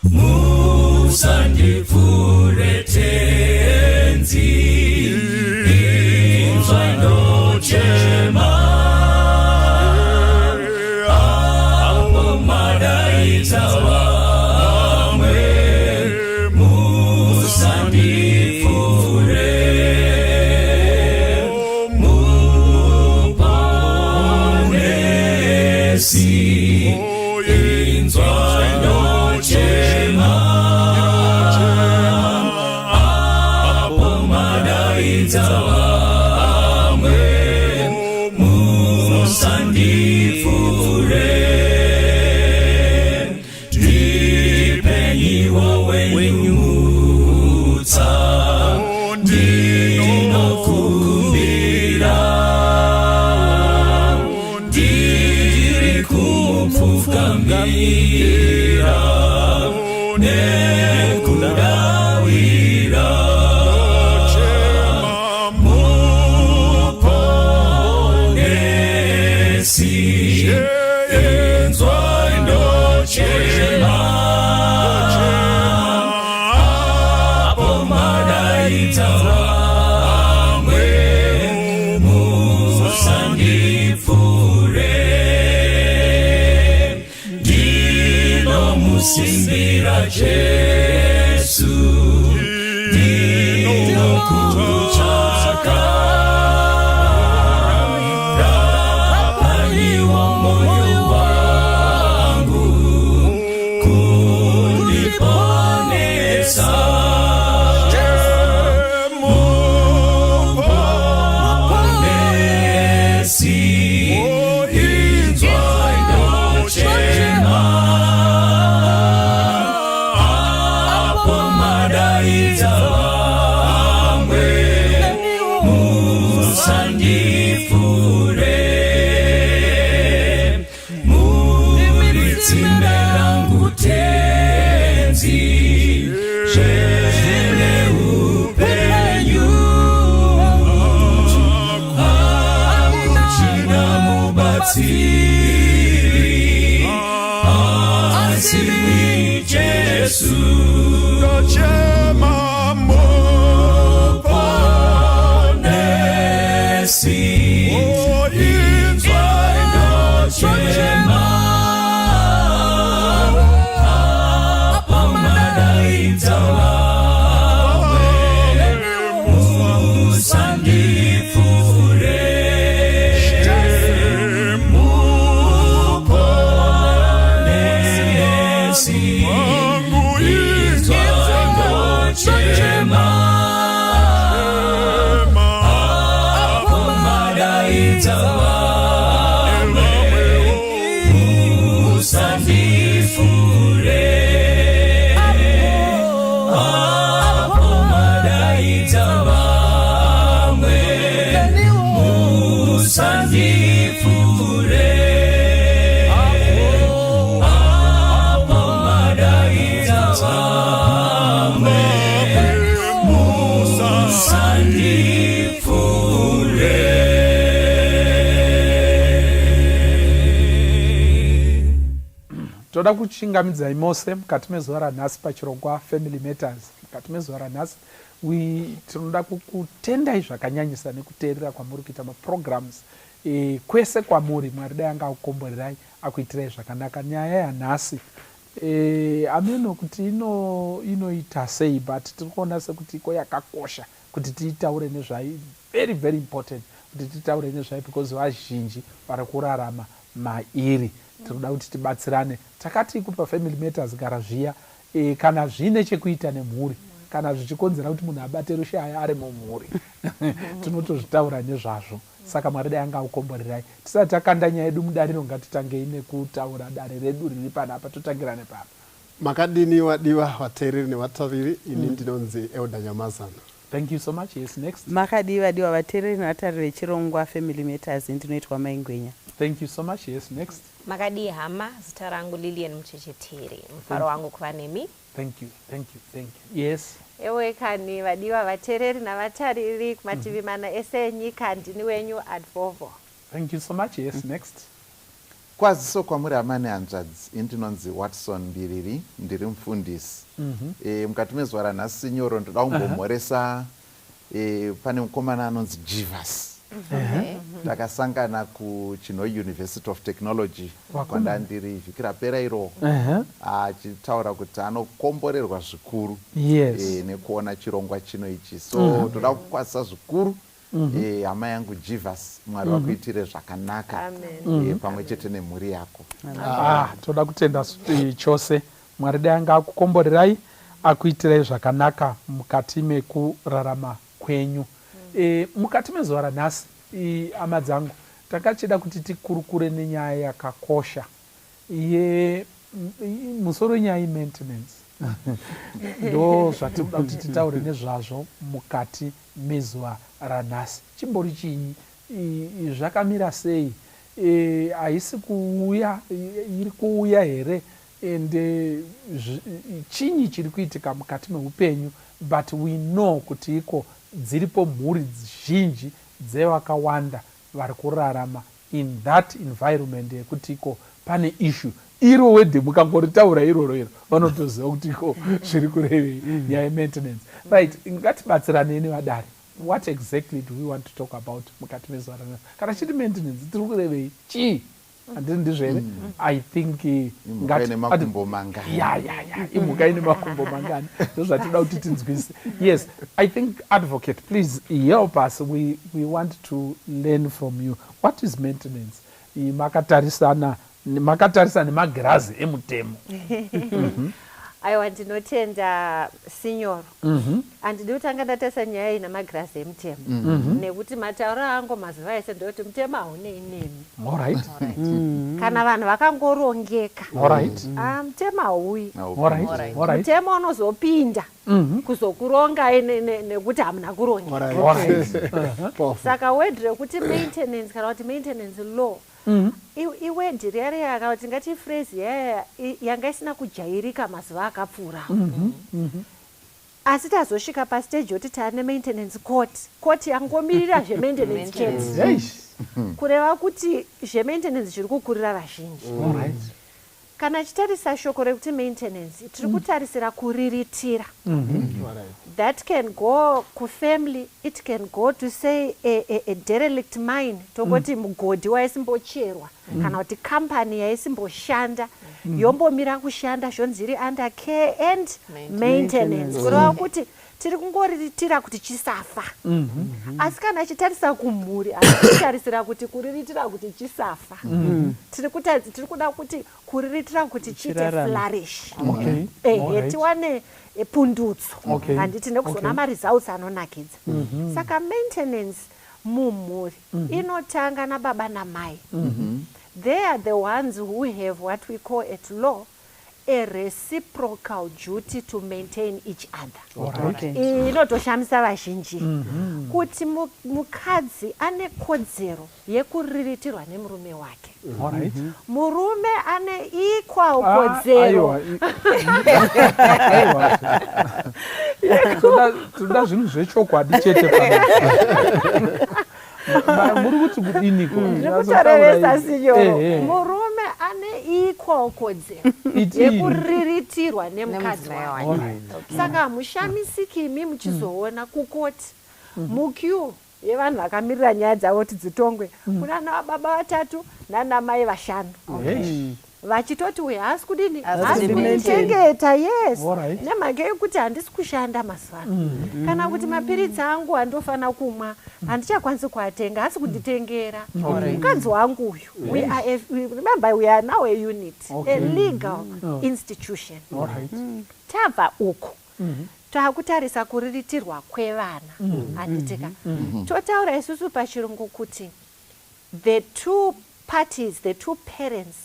musandipfure tenzi inzwa ndochema apo madaidza vamwe musandipfure muponesi inzwa ndochema apo madaidza vamwe musandipfure ndipenyiwo wenyumutsa ndinokumbira ndiri kupfukamira nekudawira muponesi inzwa ndochema apo madaidza vamwe musandipfure ndinomusimbira Jesu ndinokutsvaka rapaniwo moyo wangu kundiponesa muponesi inzwa ndochema apo madaidza vamwe musandipfure muritsimbe rangu tenzi zvene upenyu akuchina mubatsiri asi Jesu ndochema muponesi inzwa ndochema apo madaidza vamwe musandipfure muponesi inzwa ndochema apo madaidza vamwe musandipfure apo madaidza vamwe musandipfure apo madaidza vamwe musandipfure. Toda kuchingamidzai mose mukati mezuva ranhasi pachirongwa Family Matters. Mukati mezuva ranhasi tinoda kukutendai zvakanyanyisa nekuteerera kwamuri kuita maprograms kwese kwamuri. Mwari dai anga akukomborerai akuitirai zvakanaka. Nyaya yanhasi ameno kuti inoita sei, but tiri kuona sekuti iko yakakosha kuti tiitaure nezvai, very very important kuti tiitaure nezvai because vazhinji vari kurarama mairi. Tinoda kuti tibatsirane. Takati kupa Family Matters gara zviya kana zvine chekuita nemhuri, kana zvichikonzera kuti munhu abate rushaya ari mumhuri tinotozvitaura nezvazvo. Saka Mwari dai anga akukomborerai. Tisati takanda nyaya yedu mudariro, ngatitange nekutaura dare redu riri panapa. Totangira nepapa. Makadini wadiwa vateereri nevatariri. Ini ndinonzi Elder Nyamazana. Thank you so much. Yes, next. Makadiwa diwa vateereri nevatariri vechirongwa Family Matters. Ndinoitwa Mai Ngwenya. Thank you so much. Yes, next. Makadi hama, zita rangu Lilian Mchechetiri. Mfaro wangu kwa nemi. Thank you. Yes. Ewe kani wadiwa vateereri na vatariri kuma TV mana ese nyika ndini wenyu Advovo. Thank you so much. Yes, next. kwaziso kwamuri amane hanzvadzi indinonzi Watson Mbiriri ndiri mufundisi. Mukati mezuva ranhasi sinyoro ndoda kumbomhoresa pane mukomana anonzi Jivas. Takasangana kuChino University of Technology kwandandiri vhiki rapera iro achitaura kuti anokomborerwa zvikuru nekuona chirongwa chino ichi. So toda kukwazisa zvikuru hama yangu Jivas, Mwari wakuitire zvakanaka pamwe chete nemhuri yako. Toda kutenda chose Mwari dai anga akukomborerai akuitirai zvakanaka mukati mekurarama kwenyu. Mukati mezuva ranhasi hama dzangu takachida kuti tikurukure nenyaya yakakosha musoro nyaya maintenance. Ndo zvatinoda kuti titaure nezvazvo mukati mezuva ranhasi. Chimbori chinyi, zvakamira sei, haisi kuuya, iri kuuya here, ende chinyi chiri kuitika mukati meupenyu, but we know kuti iko dziripo mhuri zhinji dzevakawanda vari kurarama in that environment yekuti iko pane issue. Iro wedhe mukangoritaura iroro vanotoziva kuti iko zviri kurevei nyaya maintenance. Right, ngatibatsirane nevadare. What exactly do we want to talk about mukati mezuva ranhasi? Kana chiti maintenance tiri kurevei chii? Handini ndizvere? I think imhuka ine makumbo mangani. Imhuka ine makumbo mangani. Ndozvatinoda kuti tinzwise. Yes, I think advocate, please help us. We want to learn from you. What is maintenance? Makatarisa nemagirazi emutemo. aiwa ndinotenda sinyoro handidi kutanga ndatesa nyaya ina magirazi emutemo nekuti matauro angu mazuva ese ndoti mutemo haunei nemi. Kana vanhu vakangorongeka mutemo hauyi. Mutemo unozopinda kuzokurongai nekuti hamuna kurongeka. Saka wedhi rekuti maintenance kana kuti maintenance law iwedhi riyari yakati ngati phrase yanga isina kujairika mazuva akapfuura. Asi tazosvika pastage yoti taane maintenance court yangomirira zvemaintenance chete kureva kuti zvemaintenance zviri kukurira vazhinji. Kana chitarisa shoko rekuti maintenance tiri kutarisira kuriritira. That can go kufamily, it can go to say a derelict mine, tokoti mugodhi waisimbocherwa kana kuti company yaisimboshanda yombomira kushanda zvonzi iri under care and maintenance. Kureva kuti tiri kungoriritira kuti chisafa. Asi kana chitarisa kumhuri hatitarisira kuti kuriritira kuti chisafa. Tiri kuda kuti kuriritira kuti chite flourish. Tiwane pundutso. Handiti nekuzona maresults anonakidza. Saka maintenance mumhuri inotanga nababa namai. They are the ones who have what we call at law a reciprocal duty to maintain each other. Inotoshamisa vazhinji kuti mukadzi ane kodzero yekuriritirwa nemurume wake. Murume ane equal kodzero. Toda zvinhu zvechokwadi chete muri kuti kudiniko? Ndikutorevesa sinyoro. Murume ane equal kodzero yekuriritirwa nemukadzi wake. Saka hamushamisiki imi muchizoona kukoti mukyu yevanhu vakamirira nyaya dzavo kuti dzitongwe kuna baba vatatu nanamai vashanu. Vachitoti uye haasi kudini, haasi kuchengeta. Yes, nemhaka yekuti handisi kushanda mazuva. Kana kuti mapiritsi angu handofana kumwa, handichakwanisi kuatenga, haasi kunditengera. Mukadzi wangu uyu, remember we are now a unit, a legal institution. Tabva uku taakutarisa kuriritirwa kwevana. Handitika totaura isusu pachirungu kuti the two parties, the two parents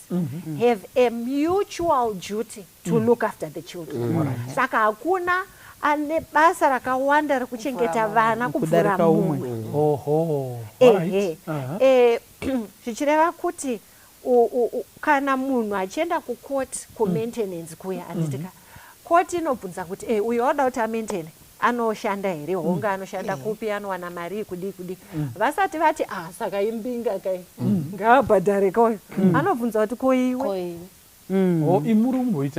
have a mutual duty to look after the children. Saka hakuna ane basa rakawanda rekuchengeta vana kubvira mumwe. Zvichireva kuti kana munhu achienda kukoti kumaintenance kuya anditika koti inobvunza kuti uyu wada kuti amaintaine anoshanda here honga anoshanda kupi anowana mari kudi vasati vati saka imbinga kai ngaabhadhare kauyo anobvunza kuti koiwe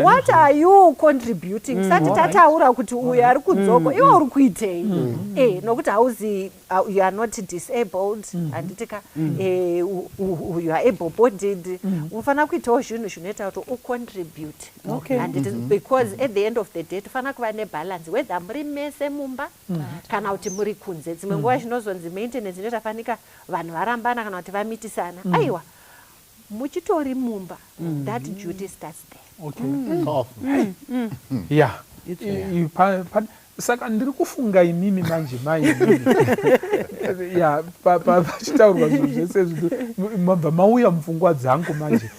what are you contributing sati tataura kuti uyu ari kudzoko iwe uri kuitei nokuti hauzi you are not disabled handitika you are able bodied unofanira kuitawo zvinhu zvinoita kuti ucontribute because at the end of the day tofanira kuva nebalance whether muri mese mumba kana kuti muri kunze dzimwe nguva zvinozonzi maintenance inotafanika vanhu varambana kana kuti vamitisana aiwa muchitori mumba that duty starts there. Saka ndiri kufunga imimi manje maimimi pachitaurwa zvinhu zvese mabva mauya mupfungwa dzangu manje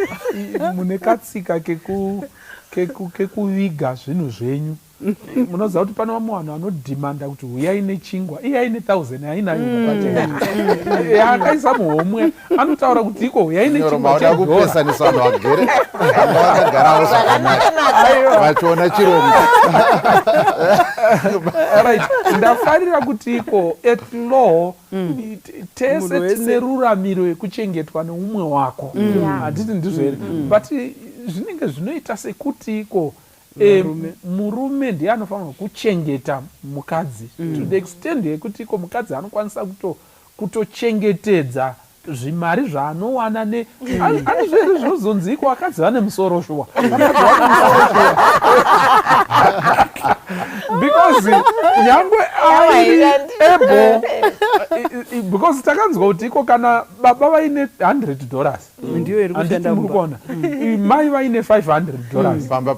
mune katsika kekuviga zvinhu zvenyu munoziva kuti pane vamwe vanhu vanodhimanda kuti uyai nechingwa iye aine 1000 ainayo akaisa muhomwe anotaura kuti iko uyai nechingwa kupesanisa vanhu vagere vakagarawo zvakanaka vachiona chirombo. Right. Ndafarira kuti iko at law tese tine ruramiro yekuchengetwa neumwe wako handiti ndizvo here but zvinenge zvinoita sekuti iko murume ndiye anofanirwa kuchengeta mukadzi to the extent yekuti iko mukadzi anokwanisa kutochengetedza zvimari zvaanowana ani zvere zvinozonzi iko akadzi vane musoro shuwa because nyangwe ari able because takanzwa kuti iko kana baba vaine $100 ndiyo iri kushanda mukona mai vaine $500 pamba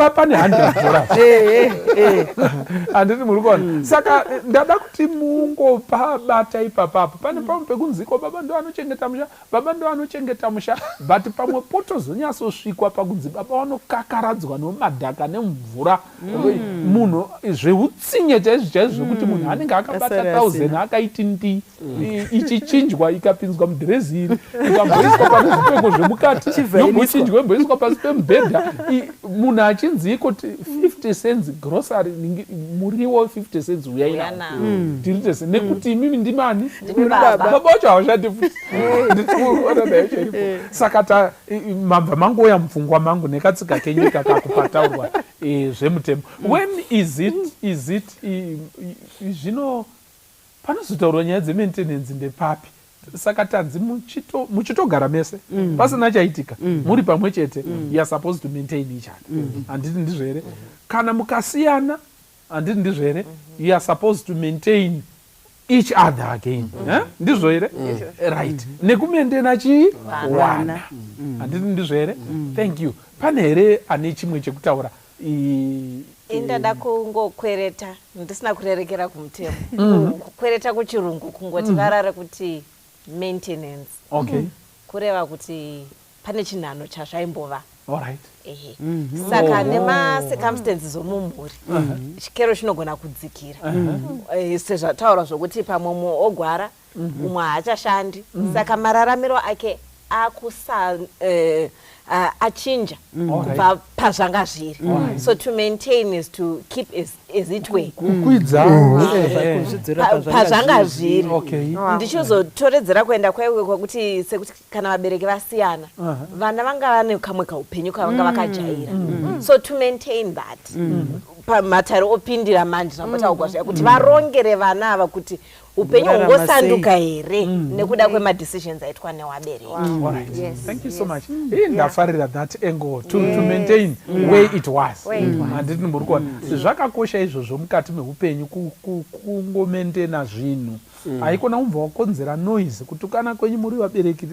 pane $100 handiti muri kuona saka ndada kuti mungopa bata ipapapo pane pamwe pekunziko baba ndo anochengeta musha baba ndo anochengeta musha but pamwe potozonyatsosvikwa pakunzi baba vanokakaradzwa nemadhaka nemvura munhu zveutsinye chaizvo zvekuti munhu anenge akabata 1000 akaiti ndi ichichinjwa ikapinzwa mudhirezi iri ikamboiswa pane zvipfeko zvemukati yombochinjwa imboiswa pasi pemubhedha munhu achinzi kuti 50 cents grocery muriwo 50 cents uyaina tiritese nekuti imimi ndimani baba vacho havashati futi saka mabva mangoya mupfungwa mangu nekatsika kenyika kakupataurwa zvemutemo. When is it zvino panozotaurwa nyaya dzemaintenance ndepapi saka tanzi muchitogara mese pasina chaitika muri pamwe chete you are supposed to maintain each other handiti ndizvo here kana mukasiyana handiti ndizvo here you are supposed to maintain each other again ndizvo here right nekumendena chiwana handiti ndizvo here thank you pane here ane chimwe chekutaura indada kungokwereta ndisina kurerekera kumutemo kukwereta kuchirungu kungoti varare kuti maintenance kureva kuti pane chinhano chazvaimbova saka nemacircumstances omumhuri chikero chinogona kudzikira sezvataura zvokuti pamwe umwe ogwara umwe haachashandi saka mararamiro ake achinja kubva pazvanga zviri so to maintain is to keep as it way pazvanga zviri ndichizotoredzera kuenda kwaiwe kwekuti sekuti kana vabereki vasiyana vana vanga vane kamwe kaupenyu kavanga vakajaira so to maintain that pamatare opindira manje zvamotaugwa zvaya kuti varongere vana ava kuti upenyu hungosanduka here nekuda kwemadecisions aitwa newabereki. Thank you so much. Ndafarira that angle to maintain where it was handiti muri kuona zvakakosha izvozvo mukati meupenyu kungomaintaina zvinhu haikona umbva wakonzera noise kutukana kwenyu muri vabereki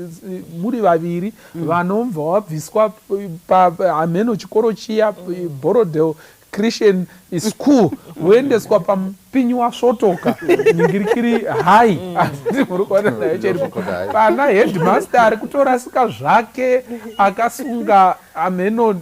muri vaviri vanombva wabviswa pahameno chikoro chiya Borodale Christian school woendeswa pamupinyi wasvotoka ningirikiri hai handiti muri kuona nayo cheripo pana headmaster ari kutorasika zvake akasunga ameno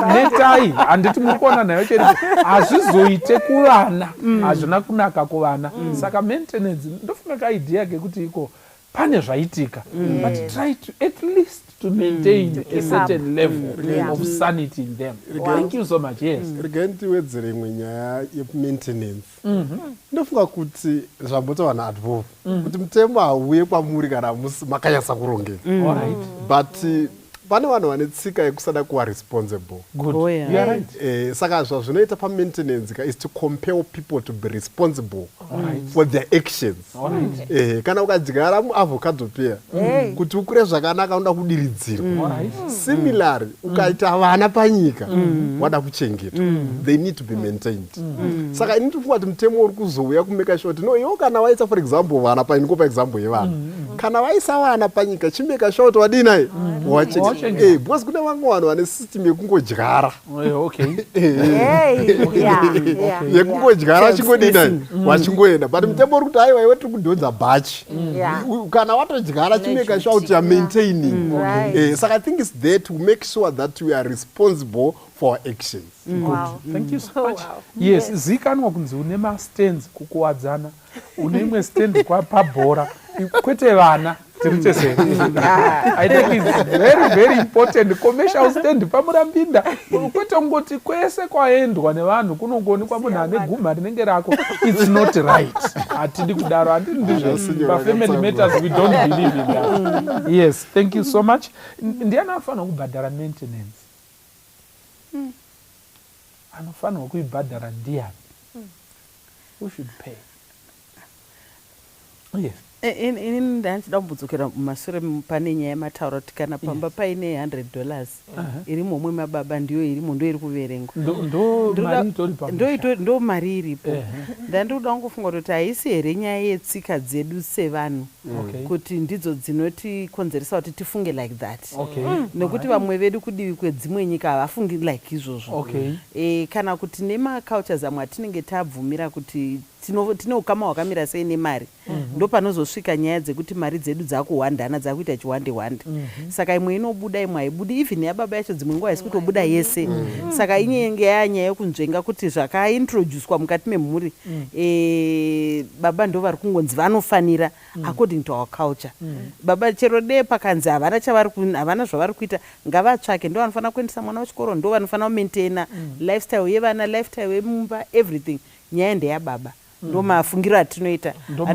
netai handiti muri kuona nayo cheripo hazvizoite kuvana hazvina kunaka kuvana saka maintenance ndofunga kaidea kekuti iko pane zvaitika but try to at least to maintain a certain level of sanity in them. Thank you so much. Yes. Rigandiwedzere imwe nyaya yemaintenance. Ndofunga kuti zvambotawana advo kuti mutemo hauye kwamuri kana makanyasa kurongeka. But pane vanhu vane tsika yekusada kuva responsible. Good. Oh, yeah. You are right. Saka zvinoita pamaintenance is to compel people to be responsible for their actions. Kana ukadyara muavocado pear kuti ukure zvakanaka unoda kudiridzirwa. Similarly, ukaita vana panyika wada kuchengetwa. They need to be maintained. Saka ini ndinofunga kuti mutemo uri kuzouya kumeka sure kuti no, iwo kana waisa for example vana panyika, ndikopa example yevana. Kana waisa vana panyika chimeka sure kuti wadinai wachengeta. Because kune vamwe vanhu vane system yekungodyara. Yekungodyara chingodinai wachingoenda. But mutemo uri kuti aiwa iwe tiri kudhonza bhachi. Kana watodyara chimeka sure kuti you are maintaining. Saka I think it's there to make sure that we are responsible for our actions. Wow. Thank you so much. Yes, zikanwa kunzi une ma-stands kukuwadzana. Une imwe stand pabhora. Kwete vana. I think it's very, very important. Commercial stand pamurambinda. Kwete ngoti kwese kwaendwa nevanhu kunongoonekwa munhu ane guma rinenge rako. It's not right. Atidi kudaro, atidi ndizvo. Pa-family matters, we don't believe in that. Yes, thank you so much. Ndiani anofanira kubhadhara maintenance? Anofanira kuibhadhara ndiani? Who should pay? Yes. Ini ndandida kumbodzokera mumashure pane nyaya yematauro kuti kana pamba paine $100 iri momwe mababa ndiyo irimo ndo iri kuverengwa ndo mari iripo. Ndandoda kungofunga kuti haisi here nyaya yetsika dzedu sevanhu kuti ndidzo dzinotikonzeresa kuti tifunge like that. Nokuti vamwe vedu kudivi kwedzimwe nyika havafungi like izvozvo. Kana kuti nemacultures amwe atinenge tabvumira kuti tine ukama hwakamira sei nemari, ndo panozosvika nyaya dzekuti mari dzedu dzakuhwandana, dzakuita chiwande-hwande. Saka imwe inobuda, imwe haibudi, even yababa yacho dzimwe nguva haisi kutobuda yese. Saka inyenge yanyaya yokunzvenga kuti zvakaintroducwa mukati memhuri, baba ndo vari kungonzi vanofanira according to our culture. Baba chero dei pakanzi havana zvavari kuita, ngavatsvake, ndo vanofanira kuendesa mwana wechikoro, ndo vanofanira kumaintaina lifestyle yevana, lifestyle yemumba, everything. Nyaya ndeyababa. Ndo mafungiro atinoita. Ndo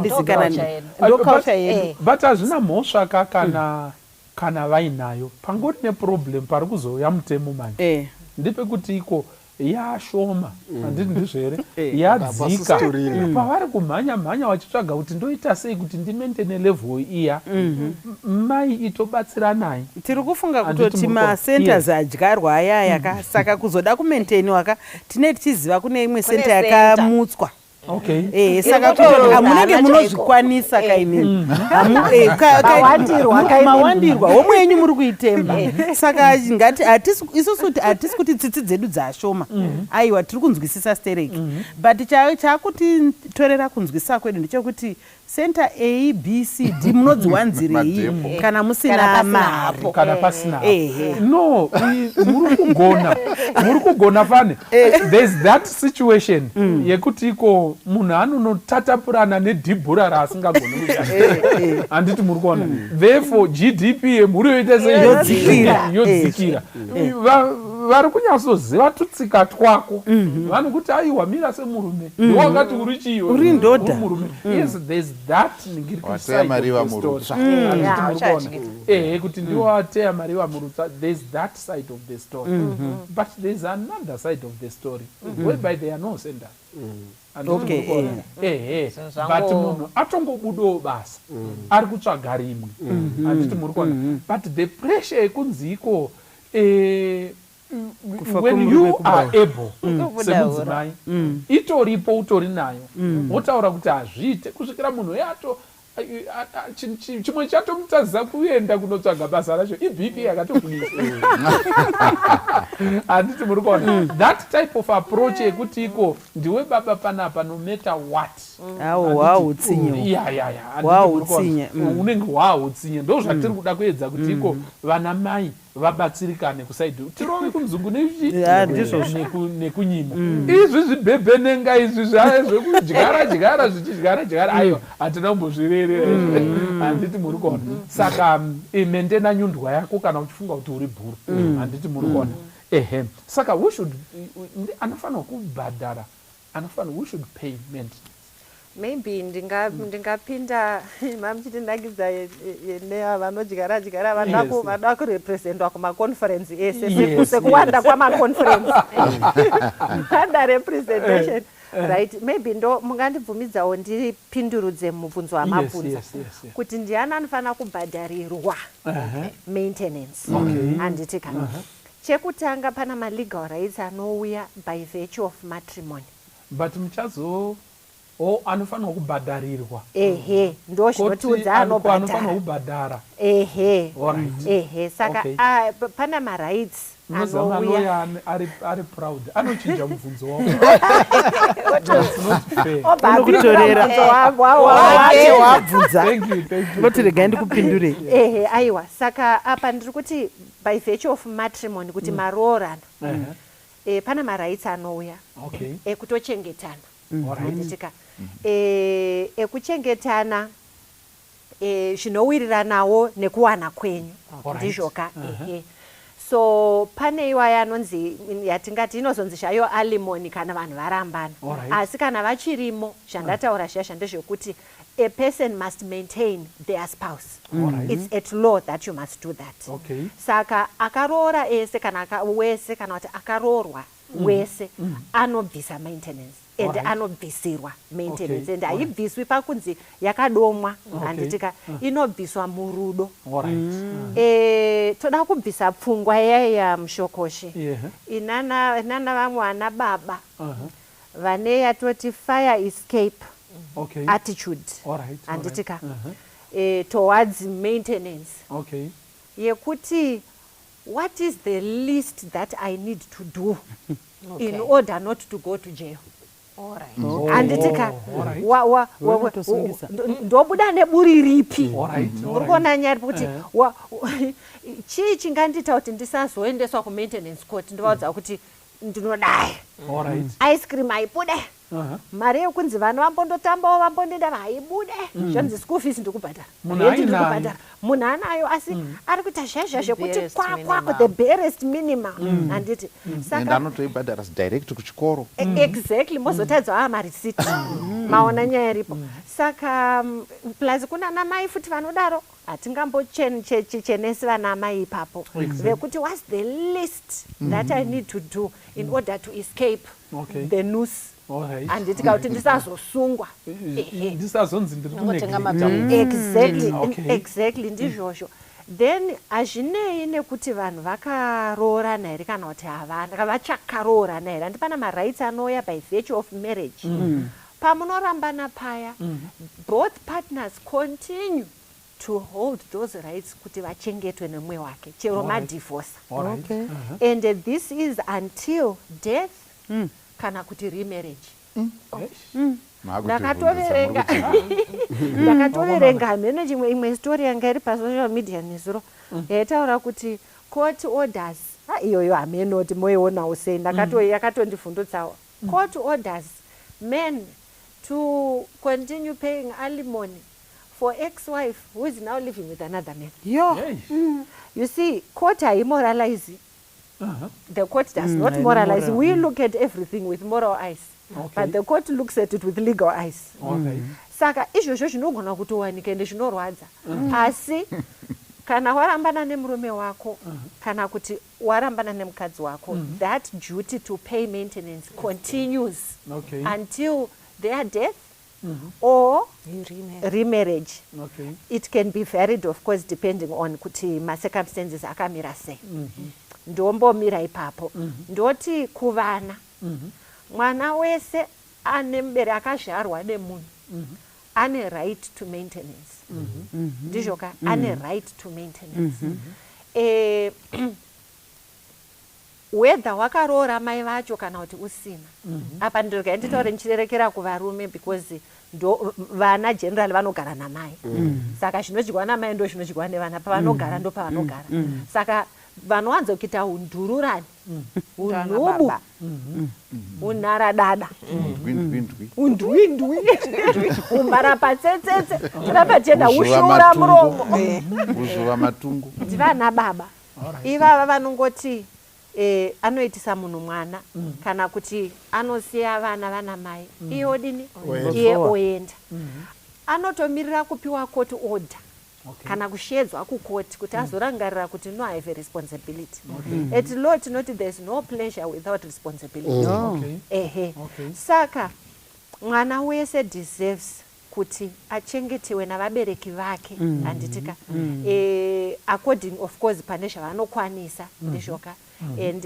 culture yedu. But hazvina mhosva kana vainayo. Pangori neproblem pari kuzouya mutemo manje. Ndepekuti iko yashoma, handiti ndizvo here, yadzika. Pavari kumhanya vachitsvaga kuti ndoita sei kuti ndimaintaine level iya, mai itobatsira naye. Tiri kufunga kutoti macenters adyarwa ayaya, saka kuzoda kumaintainiwa tinenge tichiziva kune imwe center yakamutswa. Saka munenge munozvikwanisa kainini. Mawandirwa omwe enyu muri kuitemba. Saka isusu hatisi kuti tsitsi dzedu dzashoma. Aiwa tiri kunzwisisa stereki. But chakuti kunzwisisa kwedu ndechekuti center A, B, C, D munodziwanzirei kana musina mapo. Kana pasina. No, muri kugona fane. There's that situation yekuti iko munhu anonotatapurana nedhibhura raasingagoni kuita. Handiti muri kuona. Therefore GDP yemhuri yoita sei yodzikira. Vari kunyatsoziva tutsika twako. Vanhu kuti aiwa mira semurume. Ndiwakati uri chiyo. Uri ndodha. Yes, there's that side of the story. Kuti ndiwateya mariva murutsa. There's that side of the story. But there's another side of the story whereby there are no centers. But munhu atongobudawo basa ari kutsvaga rimwe. Handiti muri kuona. But the pressure yekunzi iko when you are able semudzimai itoripo utori nayo wotaura kuti hazviite kusvikira munhu yato chimwe chatomutadzisa kuenda kunotsvaga basa racho iBP yakatokudisa. Handiti muri kuona. That type of approach yekuti iko ndiwe baba panapa no matter what. Wautsinye. Unenge wautsinye. Ndo zvatiri kuda kuedza kuti iko vana mai vabatsirikane kusaidhi tirove kunzungu nekunyima izvi zvibhebhenenga izvi zvekudyara zvichidyara aiwa hatina kumbozvirerera handiti muri kuona saka mentena nyundwa yako kana uchifunga kuti uri bhuru handiti muri kuona saka anofanirwa kubhadhara we should pay maintenance. Maybe ndingapinda mamuchitinakidza nevanodyara vanoda kurepresentwa kumaconference ese sekuwanda kwamaconference vanda representation right. Maybe ndo mungandibvumidzawo ndipindurudze mubvunzo wamabvunza kuti ndiani anofanira kubhadharirwa maintenance. Handiti kana chekutanga pana malegal rights anouya by virtue of matrimony, but muchazo anofanirwa kubhadharirwa ndo zvinotiudza anobhadhara saka pana marights anouya ari proud anochinja mubvunzo wabvunza regai ndikupindure. Aiwa, saka apa ndiri kuti by virtue of matrimony kuti maroorana pana marights anouya ekutochengetana handitika ekuchengetana zvinowiriranawo nekuwana kwenyu ndizvoka. So pane iwaya anonzi yatingati inozonzi zvayo alimony kana vanhu varambana, asi kana vachirimo zvandataura zviya ndezvekuti a person must maintain their spouse. It's at law that you must do that. Saka akaroora ese kana wese kana kuti akaroorwa wese anobvisa maintenance and anobvisirwa maintenance and haibviswi pakunzi yakadomwa handitika inobviswa murudo. Toda kubvisa pfungwa yaya mushokoshe inana vamwe vana baba vane yatoti fire escape attitude handitika towards maintenance yekuti what is the least that I need to do in order not to go to jail. Handitika ndobuda neburi ripi uri kuona nyari kuti chii chingandita kuti ndisazoendeswa kumaintenance court ndivaudza kuti ndinodai ice cream haibude mari yekunzi vana vambondotambawo vambondenda haibude zvanzi school fees ndikubhadhara renti ndikubhadhara munhu anayo asi ari kuita zhazhazhe kuti kwakwako the barest minimum handiti saka anotoibhadhara direct kuchikoro exactly mozotadzwa marisiti maona nyaya iripo saka plus kuna namai futi vanodaro hatingambochenesi vana mai ipapo vekuti what's the least that I need to do in order to escape the noose handitika kuti ndisazosungwa ndisazonzi exactly ndizvozvo. Then hazvinei nekuti vanhu vakaroorana here kana kuti havana vachakaroorana here. Handipana marights anouya by virtue of marriage. Pamunorambana paya both partners continue to hold those rights kuti vachengetwe nemwe wake chero madivorce. And this is until death kana kuti remarriage. Ndakatoverenga hameno chimwe imwe story yanga iri pasocial media nezuro yaitaura kuti court orders iyoyo hamenoti moionawo sei yakatondivhundutsawo court orders men to continue paying alimony for ex-wife who is now living with another man. You see, court haimoralize. The court does not moralize. We look at everything with moral eyes, but the court looks at it with legal eyes. Saka izvozvo zvinogona kutowanika ende zvinorwadza. Asi kana warambana nemurume wako kana kuti warambana nemukadzi wako, that duty to pay maintenance continues until their death or remarriage. It can be varied, of course, depending on kuti ma circumstances akamira sei. Ndombomira ipapo ndoti kuvana mwana wese ane mbere akazvarwa nemunhu ane right to maintenance. Ndizvoka ane right to maintenance. Whether wakaroora mai vacho kana kuti usina. Apa ndinoga nditaure ndichirerekera kuvarume because vana generally vanogara namai. Saka zvinodyiwa namai ndo zvinodyiwa nevana, pavanogara ndo pavanogara. Saka vanowanza kuita undururani, unubu, unaradada, undwindwi, umbarapatsetsetse, tinapachenda ushura muromo. Uzhuva matungu. Ndivana baba. Ivava vanongoti anoitisa munhu mwana kana kuti anosiya vana mai. Iye odini? Iye oenda. Anotomirira kupiwa court order. Kana kushedzwa kukoti kuti azorangarira kuti no, I have a responsibility. At law tinoti there is no pleasure without responsibility. Saka mwana wese deserves kuti achengetiwe navabereki vake handitika according of course pane zvavanokwanisa ndizvoka and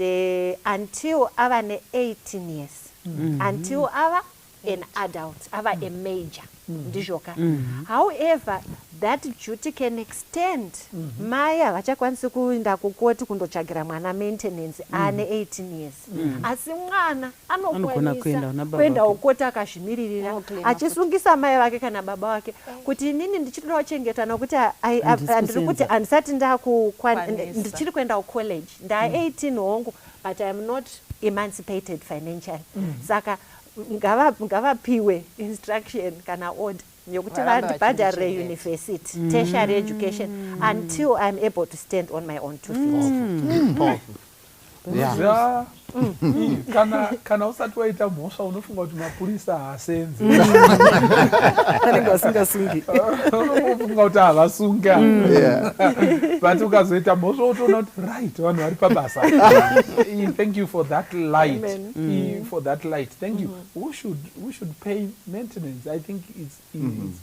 until ava ne-18 years until ava an adult ava a major ndizvoka. However, that duty can extend. Mai havachakwanisi kuenda kukoti kundotsvagira mwana maintenance ane 18 years. Asi mwana anokwanisa kuenda kukoti akazvimiririra achisungisa mai vake kana baba vake kuti inini ndichitoda kuchengeta nokuti ndiri kuti handisati ndichiri kuenda kucollege ndaa 18 hongu but I am not emancipated financially. Saka ngavapiwe instruction kana order yokuti vandibhadharire university tertiary education until I'm able to stand on my own 2 feet. Kana usati waita mhosva unofunga kuti mapurisa haasenzi, anenge vasingasungi, unofunga kuti havasunga, but ukazoita mhosva utoona kuti right vanhu vari pabasa. Thank you for that light. For that light, thank you. Who should pay maintenance? I think it's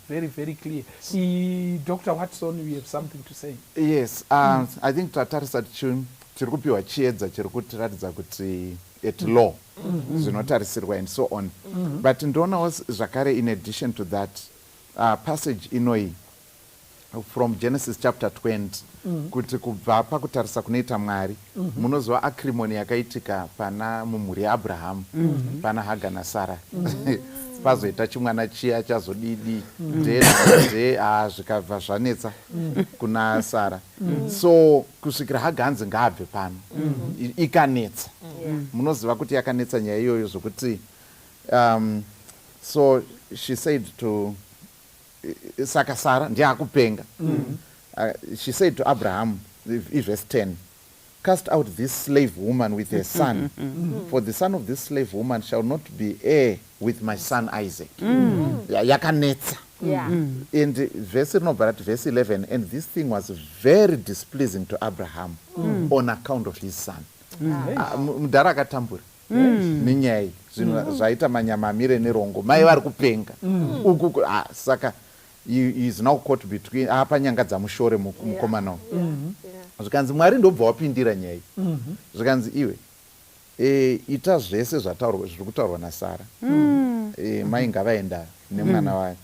very, very clear. Dr. Watson, we have something to say. Yes, I think tatarisa tiri kupiwa chiedza chiri kutiratidza kuti at law zvinotarisirwa and so on. But ndoonawo zvakare in addition to that passage inoi from Genesis chapter 20 kuti kubva pakutarisa kunoita Mwari munoziva acrimony yakaitika pana mumhuri yaAbraham pana Haga naSara. Pazoita chimwana chiya chazodidi zvikabva zvanetsa kuna Sara. So kusvikira Haga hanzi ngaabve pano ikanetsa. Munoziva kuti yakanetsa nyaya iyoyo zvokuti so she said to saka Sara ndiye akupenga. She said to Abraham, verse 10, cast out this slave woman with her son, for the son of this slave woman shall not be heir with my son Isaac. Yakanetsa. And verse 11, and this thing was very displeasing to Abraham on account of his son. Mudhara akatambura nenyaya zvaita manyama amire nerongo mai vari kupenga uku saka he is now caught between apa nyanga dzamushore mukomana zvikanzi Mwari ndobva wapindira nyaya zvikanzi iwe ita zvese zviri kutaurwa naSara mai ngavaenda nemwana wayo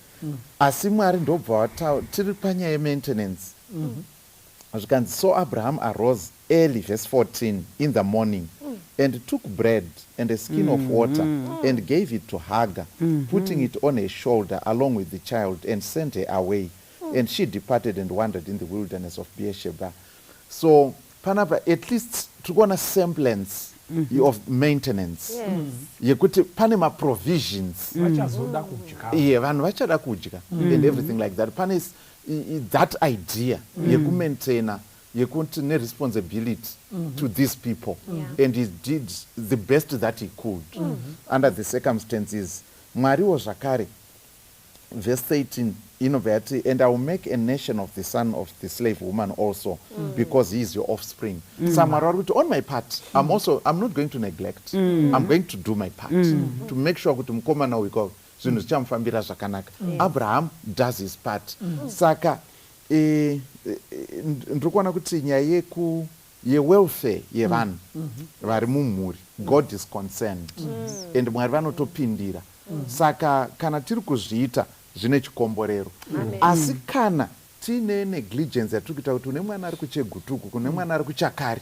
asi Mwari ndobva tiri panyaya yemaintenance zvikanzi so Abraham arose early, verse 14, in the morning and took bread and a skin of water and gave it to Hagar, putting it on her shoulder along with the child, and sent her away. And she departed and wandered in the wilderness of Beersheba. So, panapa, at least to go on a semblance of maintenance. Yekuti pane ma provisions. Vanhu vachada kudya and everything like that. Pane that idea yeku maintainer yekuti ne responsibility to these people, and he did the best that he could under the circumstances. Mwari zvakare, verse 13, and I will make a nation of the son of the slave woman also, because he is your offspring. On my part, I'm not going to neglect. I'm going to do my part to make sure kuti mukomana wiko zvinhu zvichamufambira zvakanaka. Abraham does his part. Saka ndikuona kuti nyaya yewelfare yevanhu vari mumhuri, God is concerned, and Mwari vanotopindira. Saka kana tiri kuzviita zvine chikomborero, asi kana tine negligence yatiri kuita kuti une mwana ari kuchegutuku, kune mwana ari kuchakare,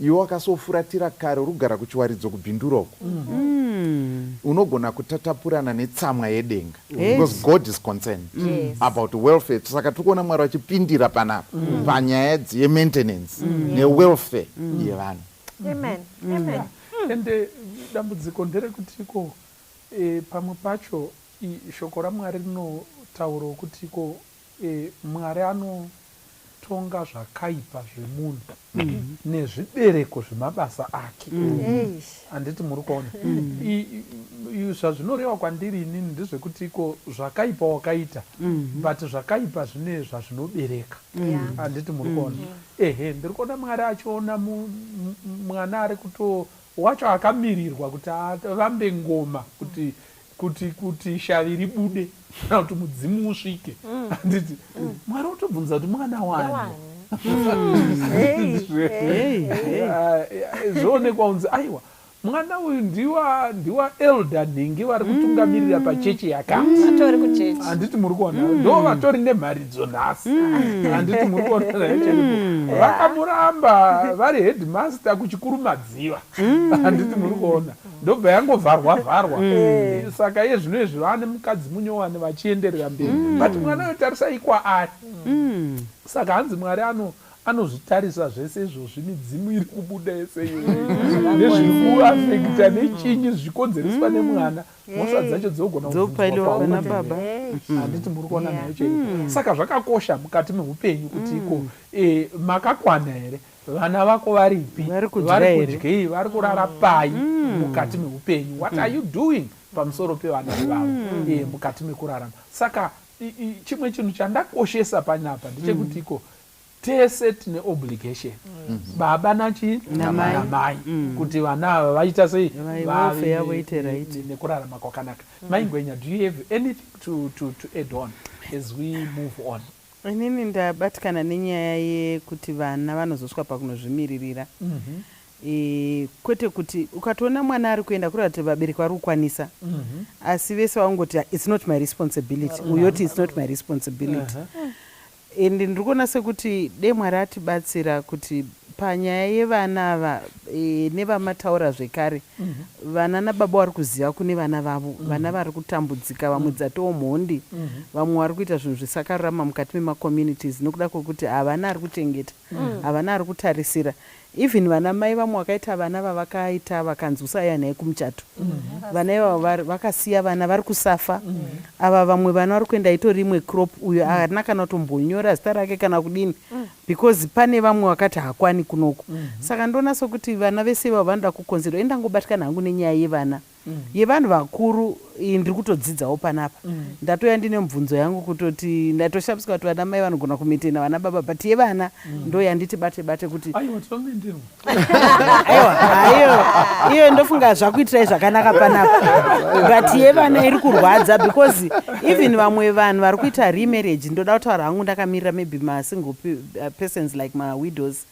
iwe wakasofuratira kare urikugara kuchiwaridzo kubhinduroko, unogona kutatapurana netsamwa yedenga because God is concerned about welfare. Saka tikuona Mwari achipindira panapa panyaya dzemaintenance newelfare yevanhu. Amen. Ende dambudziko nderekutiko pamwe pacho shoko raMwari rinotaura kutiko Mwari anotonga zvakaipa zvemunhu nezvibereko zvemabasa ake. Handiti muri kuona zvazvinoreva kwandiri inini ndezvekutiko zvakaipa wakaita but zvakaipa zvine zvazvinobereka. Handiti muri kuona. Ndiri kuona Mwari achiona mwana ari wacho akamirirwa kuti avambe ngoma kuti shavi ribude kana kuti mudzimu usvike. Handiti Mwari otobvunza kuti mwana wani zvoonekwa unzi aiwa mwana uyu ndiwa elder nhingi vari kutungamirira pachechi atori kuchechi. handiti muri kuona ndo vatori nemharidzo nhasi. handiti muri kuona vakamuramba vari headmaster kuchikuru madziva. handiti muri kuona ndobva yangovharwa. saka iye zvino izvi vane mukadzi munyowani vachienderera mberi but mwana uyu tarisai kwaari. saka hanzi Mwari anozvitarisa zvese izvozvi midzimu iri kubuda yese nezviri kuafekta nechinyi zvikonzereswa nemwana mhosva dzacho dzogona kuzopailiwa baba. handiti muri kuona nayo chaipo. saka zvakakosha mukati meupenyu kutiko makakwana here, vana vako varipi, vari kudyei, vari kurara pai mukati meupenyu. What are you doing pamusoro pevana vavo mukati mekurarama. Saka chimwe chinhu chandakoshesa panapa ndechekutiko tese tine obligation baba namai kuti vana ava vaita sei nekurarama kwakanaka. Maingwenya, do you have anything to add on as we move on? Inini ndabatikana nenyaya yekuti vana vanozosvika pakunozvimiririra. Kwete kuti ukatoona mwana ari kuenda kurati kuti vabereki vari kukwanisa asi vese vangoti it's not my responsibility, uyoti it's not my responsibility. Ende ndiri kuona sekuti dei Mwari atibatsira kuti panyaya yevana ava nevamataura zvekare vana nababa vari kuziva kune vana vavo, vana vari kutambudzika, vamwe dzatoo mhondi, vamwe vari kuita zvinhu zvisakarurama mukati memacommunities nokuda kwokuti havana ari kuchengeta, havana ari kutarisira. Even vana mai vamwe vakaita vana vavakaita vakanzi usauya naye kumuchato, vana ivavo vakasiya vana vari kusafa. Ava vamwe vana vari kuenda itori rimwe crop, uyo haana kana kutombonyora zita rake kana kudini because pane vamwe vakati hakwani kunoko. Saka ndoona sokuti vana vese ivavo vanoda kukonzerwa. Indangobatikana hangu nenyaya yevana yevanhu vakuru ndiri kutodzidzawo panapa. Ndatoya ndine mibvunzo yangu kutoti ndatoshamisa kuti vana mai vanogona kumitena vana baba, but yevana ndo yanditi bate kuti iyo ndofunga zvakuitirai zvakanaka panapa, but yevana iri kurwadza because even vamwe vanhu vari kuita remarriage, ndoda kutaura hangu ndakamirira maybe masingle persons like mawidows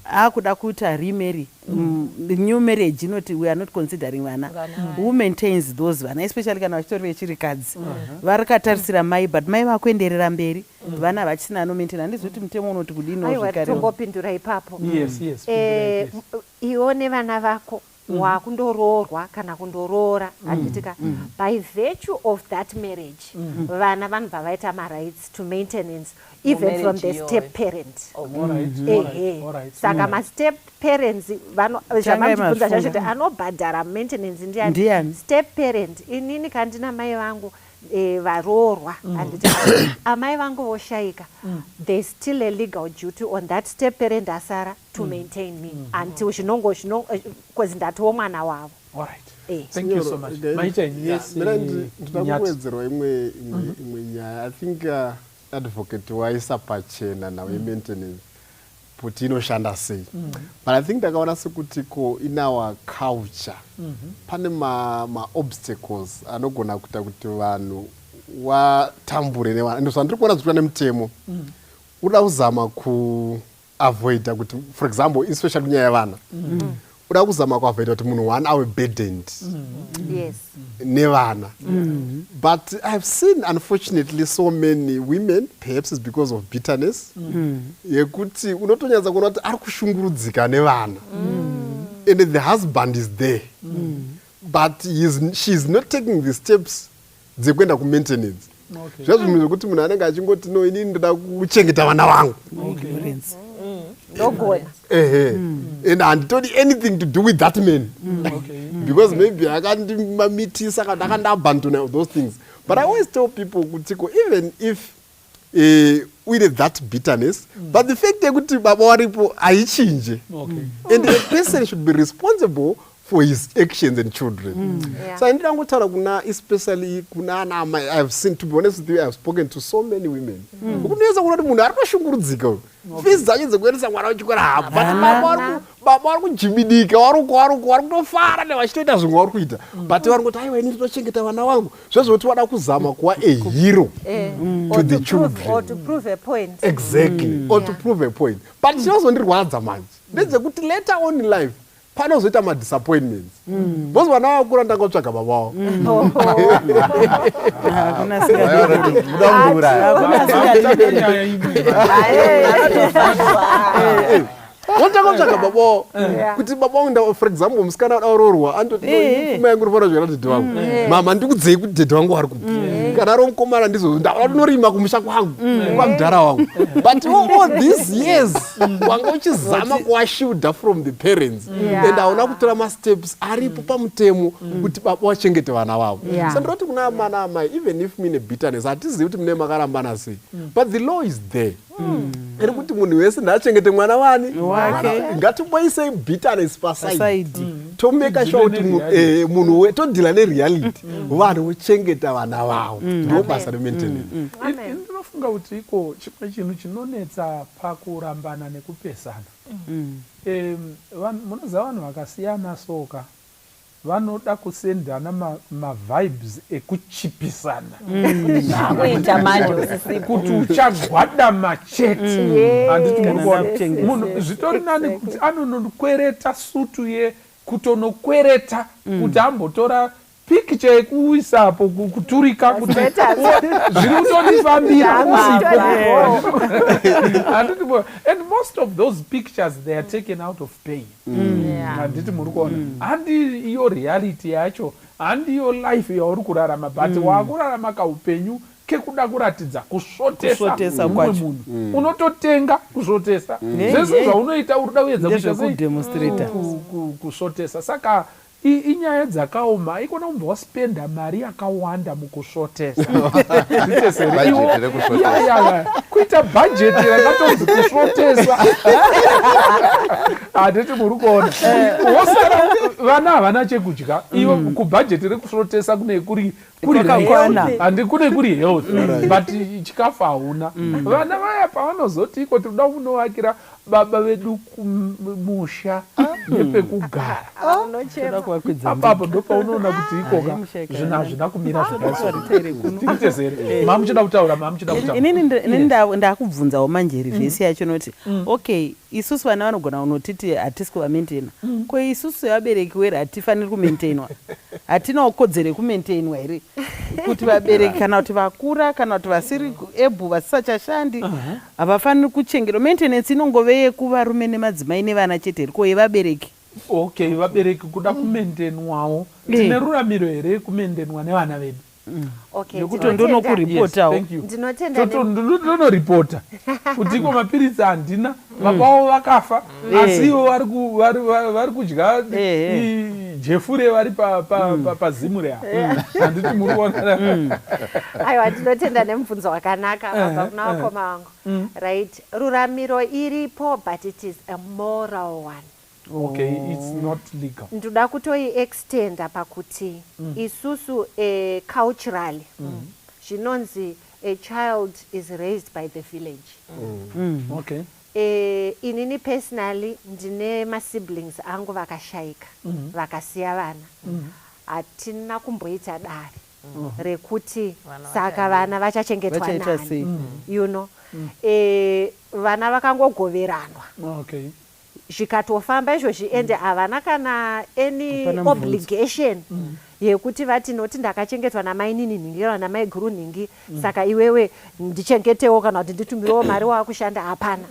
akuda kuita remarry, new marriage inoti we are not considering vana. Who maintains those vana, especially kana vachitori vechirikadzi vari katarisira mai, but mai vakuenderera mberi vana vachisina anomaintaina. Handizoti mutemo unoti kudino zvekare. Tombopindura ipapo. Iwo nevana vako wakundoroorwa kana kundoroora handitika by virtue of that marriage vana vanobva vaita marights to maintenance even from the step parent. Saka ma-step parents zvavamubvunza zvacho kuti anobhadhara maintenance ndiani? Step parent. Inini kandina mai vangu varoorwa handiti amai vangu voshayika, there's still a legal duty on that step parent asara to maintain me until zvinongo because ndatowo mwana wavo. Thank you so much. Ndinoda kuwedzerwa imwe nyaya. I think advocate waisa pachena nawe maintenance kuti inoshanda sei. But I think ndakaona sekuti in our culture pane ma-obstacles anogona kuita kuti vanhu watambure nevana. Ndo sandiri kuona zvichwa nemutemo uda kuzama kuavoida kuti, for example, especially kunyaya yevana, uda kuzama kuavoida kuti munhu one awe burdened nevana. But I've seen unfortunately so many women, perhaps it's because of bitterness, yekuti unotonyadza kuona kuti ari kushungurudzika nevana and the husband is there but she's not taking the steps dzekuenda kumaintenance. Zvazvinhu zvokuti munhu anenge achingoti no inini ndoda kuchengeta vana vangu and handitodi anything to do with that man because maybe akandimamitisa kana akandabandona those things. But I always tell people kutiko even if with that bitterness, but the fact yekuti baba varipo haichinje, and a person should be responsible for his actions and children. So I ndinangotaura kuna especially kuna ana amai, I've seen, to be honest with you, I've spoken to so many women. Ukunesa kuna munhu ari kushungurudzika. Fees dzacho dzekuendesa mwana kuchikora hapo. But baba vari kujimidika, vari kutofara nevachitoita zvimwe vari kuita. But vari kuti aiwa ini ndinochengeta vana vangu. Zvozoti vada kuzama kuva a hero to the children. Or to prove a point. Exactly. Or to prove a point. But chinozondirwadza manje ndedzekuti later on in life panozoita madisappointments. Bosi vana vakura ndangotsvaga baba vavo. Wandakotsvaga baba vavo kuti baba vangu, for example, musikana aurorwa andoti pfuma yangu inofanira zvera dhedhe wangu. Mama ndikudzei kuti dhedhe wangu vari kupi. Kana ari mukomana ndinorima kumusha kwangu kwamudhara wangu. But all these years wanga uchizama kuashilda from the parents and hauna kutora masteps aripo pamutemo kuti baba vachengete vana vavo. So ndinoti kuna mana amai, even if mine bitterness hatizivi kuti mune makarambana sei, but the law is there. Eri kuti munhu wese ndaachengete mwana wani ngatimboisei bitterness paside to make sure kuti munhu todhila nereality vanhu vochengeta vana vavo. Ndo basa remaintenance. Ndinofunga kuti iko chimwe chinhu chinonetsa pakurambana nekupesana. Munoziva vanhu vakasiyana soka vanoda kusendana mavibes ekuchipisana kuti uchagwada machete. Munhu zvitori nani kuti anonokwereta sutu ye kutonokwereta kuti ambotora picture yekuisapo kuturika kuti zviri kutonifambira usipo. And most of those pictures they are taken out of pain. Handiti muri kuona handi iyo reality yacho, handi iyo life yauri kurarama, but wakurarama kaupenyu kekuda kuratidza kusvotesa mumwe munhu. Unototenga kusvotesa zvese zvaunoita urida uedza kudemonstrate kusvotesa. Saka inyaya dzakaoma, ikona kumbo waspenda mari yakawanda mukusvotesa. Kuita bhajeti rakatonzi kusvotesa. Handiti muri kuona wosara vana havana chekudya, iwe kubhajeti rekusvotesa kune kuri handi kune kuri health, but chikafu hauna. Vana vaya pavanozoti iko tinoda kunovakira baba vedu kumusha nepekugara, apapo ndo paunoona kuti ikoka zvinhu hazvina kumira zvakaitirite. Mamuchida kutaura inini ndakubvunzawo manje rivhesi yacho noti okay, isusu vana vanogona unotiti hatisi kuvamaintaina, ko isusu sevabereki were hatifaniri kumaintainwa? Hatinawo kodzero yekumaintainwa here kuti vabereki kana kuti vakura kana kuti vasiri ebhu vasisachashandi havafaniri kuchengerwa? Maintenance inongove yekuvarume nemadzimai nevana chete here, ko yevabereki? Okay, vabereki kuda kumaintainwawo tine ruramiro here kumaintainwa nevana vedu. Nekuti ndonokuripotawo ndonoripota kuti iko mapiritsi handina, vapavo vakafa, asi ivo vari kudya jefure vari pazimu rea. Handiti muri kuona. Aiwa, ndinotenda nemubvunzo wakanaka abva kuna vakoma vangu. Right, ruramiro iripo, but it is a moral one. Okay, it's not legal. Ndoda kutoiextenda pakuti isusu culturally zvinonzi a child is raised by the village. Okay. Inini personally ndine masiblings angu vakashayika, vakasiya vana. Hatina kumboita dare rekuti saka vana vachachengetwa nani, you know. Vana vakangogoveranwa. Okay. Zvikatofamba izvozvi ende havana kana any obligation yekuti vati noti ndakachengetwa namai nini nhingi kana namai guru nhingi saka iwewe ndichengetewo kana kuti nditumirewo mari wakushanda, hapana.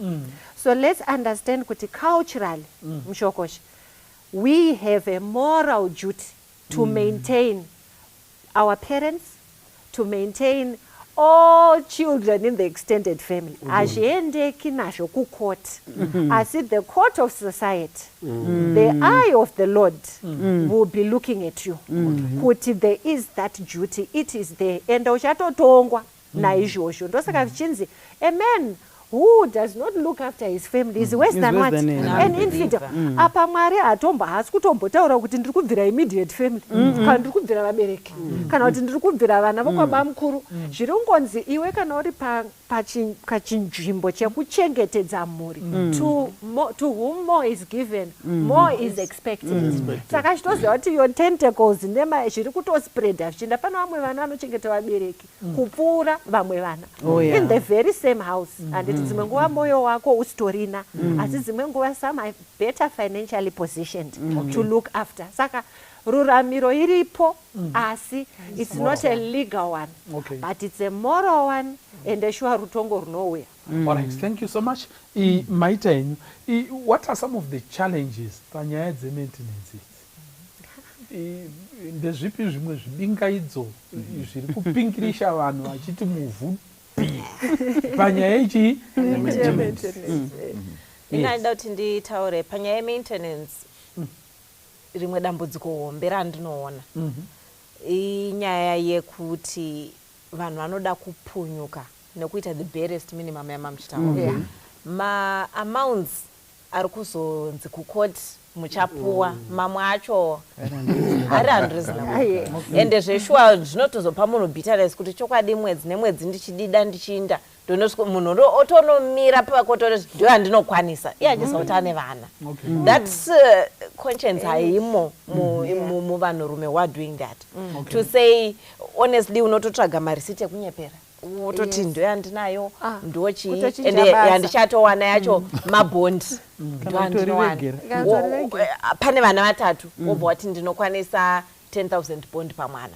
So let's understand kuti culturally mushokoshi we have a moral duty to maintain our parents, to maintain all children in the extended family. Hazviendeki nazvo kucourt. Asi the court of society, the eye of the Lord will be looking at you. Kuti there is that duty, it is there. And uchatotongwa naizvozvo. Ndosaka zvichinzi, a man who does not look after his family is worse than what? An infidel. Apa Mwari hatomba hasi kutombotaura kuti ndiri kubvira immediate family, kana ndiri kubvira vabereki, kana kuti ndiri kubvira vana vokwababa mukuru. Zviri kungonzi iwe kana uri pachinzvimbo chekuchengetedza mhuri, to whom more is given, more is expected. Saka chitoziva kuti your tentacles zviri kutospreada zvichienda pana vamwe vana vanochengeta vabereki kupfuura vamwe vana in the very same house. And dzimwe nguva moyo wako usitorina, asi dzimwe nguva some are better financially positioned to look after. Saka ruramiro iripo, asi it's not a legal one, but it's a moral one, and sure rutongo runouya. All right, thank you so much. Maita henyu, what are some of the challenges panyaya dzemaintenance? Ndezvipi zvimwe zvibingaidzo zviri kupingirisha vanhu vachiti muvhu panyaya ichi ndinoda kuti nditaure panyaya yemaintenance. Rimwe dambudziko hombe randinoona inyaya yekuti vanhu vanoda kupunyuka nekuita the barest minimum yamamuchitaura. Ma-amounts ari kuzonzi kukoti muchapuwa mamwe acho ari unreasonable, ende zveshuwa zvinotozopa munhu bitterness kuti chokwadi mwedzi nemwedzi ndichidida ndichinda munhu otonomira pakotori ndio andinokwanisa iye achisa kuti ane vana. That's conscience haimo muvanhurume who are doing that. To say honestly unototsvaga marisiti ekunyepera wototi ndo andinayo ndochi ende yandichatowana yacho mabhondi ndo andinowana. Pane vana vatatu wobva wati ndinokwanisa 10,000 bond pamwana.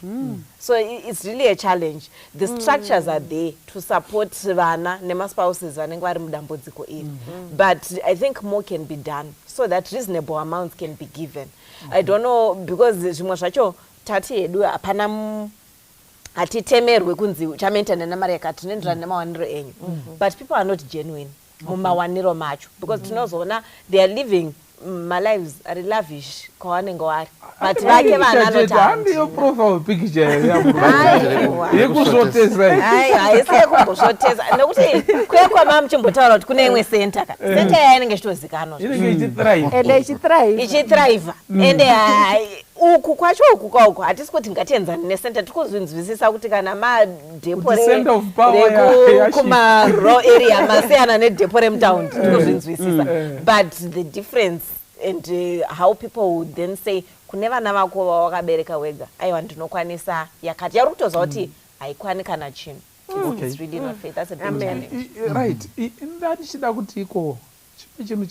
So it's really a challenge. The structures are there to support vana nemaspouses vanenge vari mudambudziko iri, but I think more can be done so that reasonable amounts can be given. I don't know, because zvimwe zvacho tati hedu hapana hatitemerwe kunzi uchamaintaina namari yakati tinoenderana nemawaniro enyu, but people are not genuine mumawaniro macho, because tinozoona they are living my lives are lavish kwavanenge vari, but vake vana anotandiyo profile picture yekuzotesa haisi yekumbozotesa, nekuti kuya kwama muchimbotaura kuti kune imwe center center yainenge ichitozikanwa ichithriva ende uku kwacho uku kwauku hatisi kuti ngatienzani necenter, tikuzvinzwisisa kuti kana madhepo rekumaro area masiyana nedhepo remutaundi tikuzvinzwisisa, but the difference and how people would then say kune vana vako vawakabereka wega aiwa ndinokwanisa yakati yari kutoziva kuti haikwani kana chinhu. It's really not fair. That's a big challenge. Right. Ndanichida kuti iko chimwe chinhu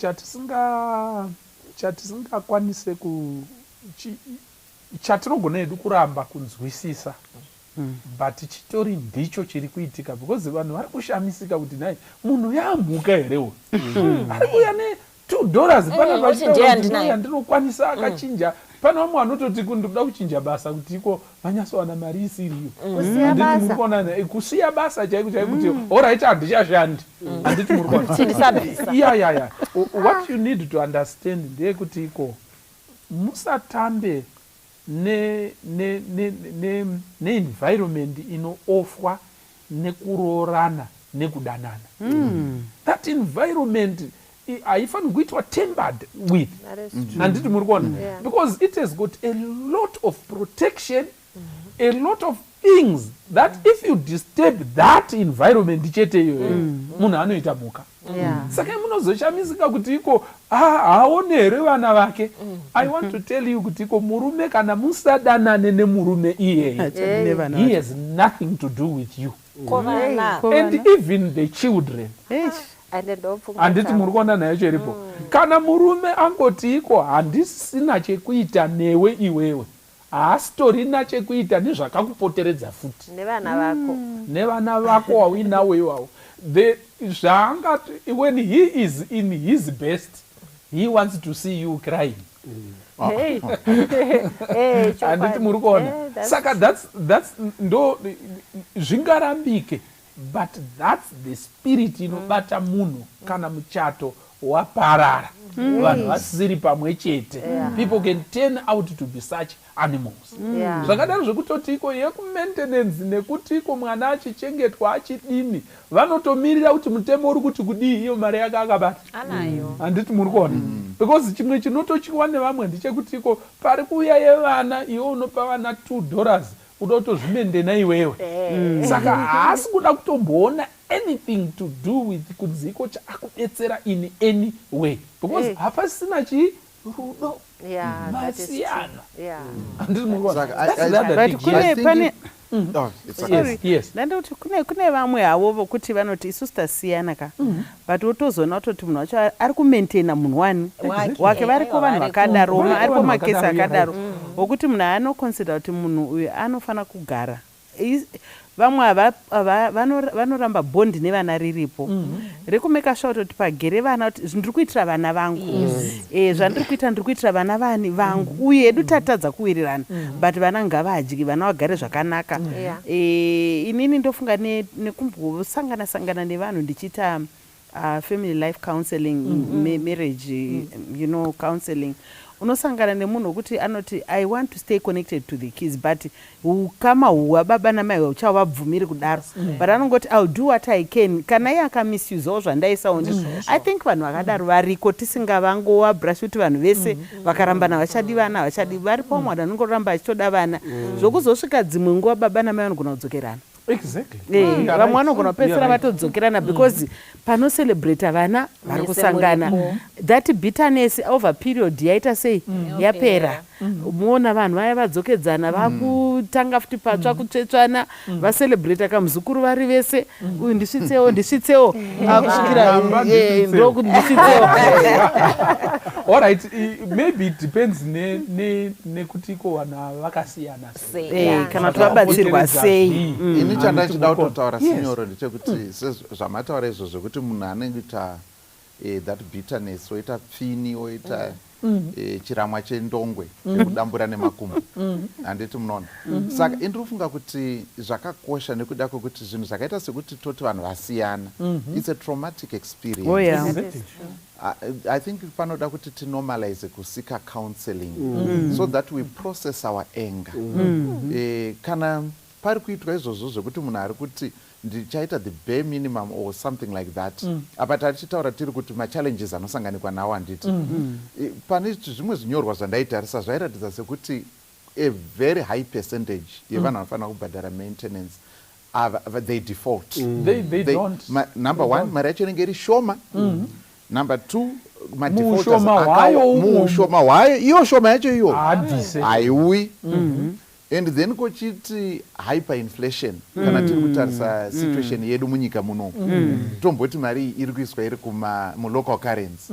chatisingakwanise chatinogona hedu kuramba kunzwisisa, but chitori ndicho chiri kuitika, because vanhu vari kushamisika kuti nai munhu yamhuka herewo ari kuya $2 pana pachitoya ndinokwanisa akachinja. Pana vamwe vanototi ndikuda kuchinja basa kuti iko vanyasowana mari isiriyo, kusiya basa chaiko chaiko kuti alright handichashandi handiti muri kuona. What you need to understand ndeyekuti iko musatambe ne-environment inoofwa nekuroorana nekudanana. That environment haifaniri kuitwa tempered with, handiti muri kuona, because it has got a lot of protection, a lot of things that if you disturb that environment chete iyoyo munhu anoita mhuka. Saka munozoshamisika kuti iko haone here vana vake. I want to tell you kuti iko murume kana musadanane nemurume iyeye, he has nothing to do with you. And even the children. Handiti muri kuona nayo chiripo. Kana murume angoti iko handisina chekuita newe iwewe, haasitorina chekuita nezvakakupoteredza futi nevana vako wawinawo iwawo. When he is in his best, he wants to see you crying. handiti muri kuona. Saka that's ndo zvingarambike, but that's the spirit inobata munhu kana muchato waparara, vanhu vasiri pamwe chete. People can turn out to be such animals. Zvakadaro zvekutoti iko yekumaintenance nekuti iko mwana achichengetwa achidini, vanotomirira kuti mutemo uri kuti kudii, iyo mari yake akabata handiti muri kuona. Because chimwe chinotochiwa nevamwe ndechekuti iko pari kuuya yevana, iwe unopa vana $2 uda kutozvimendena iwewe. Saka haasi kuda kutomboona anything to do with kudziko chaakubetsera in any way, because hapasina chirudo masiyana. Handiti muri kuona. That's the other thing. Ndandoti kune vamwe havo vokuti vanoti isusu tasiyana ka, but wotozoona kutoti munhu wacho ari kumaintaina munhu wake. Variko vanhu vakadaro, aripo makesi akadaro wokuti munhu anoconsider kuti munhu uyu anofana kugara. Vamwe vanoramba bondi nevana riripo, rekumeka sure kuti pagere vana kuti ndiri kuitira vana vangu, zvandiri kuita ndiri kuitira vana vangu, uye edu tatadza kuwirirana, but vana ngavadyi, vana vagare zvakanaka. Inini ndofunga nekumbosangana nevanhu ndichiita family life counseling, marriage, counseling. Unosangana nemunhu wekuti anoti I want to stay connected to the kids, but kama huwa baba namai uchavabvumiri kudaro, but anongoti I'll do what I can. Kana iye akamisuzawo zvandaisawo ndizvo, I think vanhu vakadaro variko, tisingavangova brush kuti vanhu vese vakarambana vachadi vana vachadi. Varipo vamwe vanhu vanongoramba vachitoda vana, zvokuzosvika dzimwe nguva baba namai vanogona kudzokerana. Vamwe vanogona kupedzisira vatodzokerana because panocelebrata vana vari kusangana. That bitterness over period yaita sei yapera. Muona vanhu vaya vadzokedzana, vakutanga futi patsva kutsvetsvana, vacelebrata kamuzukuru vari vese, uyu ndisvitsewo akusvikira ndokuti ndisvitsewo. Alright, maybe it depends nekuti iko vanhu vakasiyana sei, kana kuti vabatsirwa sei. Ini chandachida kutotaura sinyoro ndechekuti zvamataura izvo zvekuti munhu anenge kuita that bitterness, oita pfini, oita chiramwa chendongwe nekudambura nemakumbo, handiti munoona. Saka indiri kufunga kuti zvakakosha nekuda kwekuti zvinhu zvakaita sekuti toti vanhu vasiyana, it's a traumatic experience. I think panoda kuti tinormalize kusika counseling so that we process our anger. Kana pari kuitwa izvozvo zvekuti munhu ari kuti ndichaita the bare minimum or something like that, apa tatichitaura tiri kuti machallenges anosanganikwa nawo handiti. Pane zvimwe zvinyorwa zvandaitarisa zvairatidza sekuti a very high percentage yevanhu vanofanira kubhadhara maintenance they default. They don't. Number one, mari yacho inenge iri shoma. Number two, mushoma hwayo, iyo shoma yacho iyo haiui. And then kochiti hyperinflation, kana tiri kutarisa situation yedu munyika muno, tomboti mari iri kuiswa iri mulocal currency,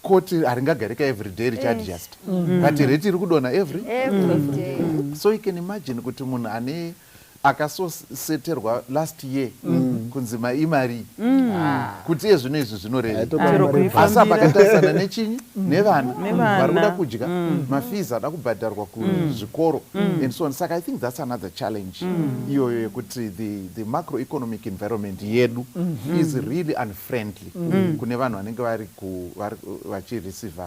koti haringagarika everyday richadjust, but rate iri kudona every day. So you can imagine kuti munhu ane akasoseterwa last year kunzima imari kuti iye zvino izvi zvinoreva, asi pakatarisana nechinyi nevana vari kuda kudya, mafees ada kubhadharwa kuzvikoro and so on. Saka I think that's another challenge iyoyo yekuti the macroeconomic environment yedu is really unfriendly kune vanhu vanenge vari vachireceive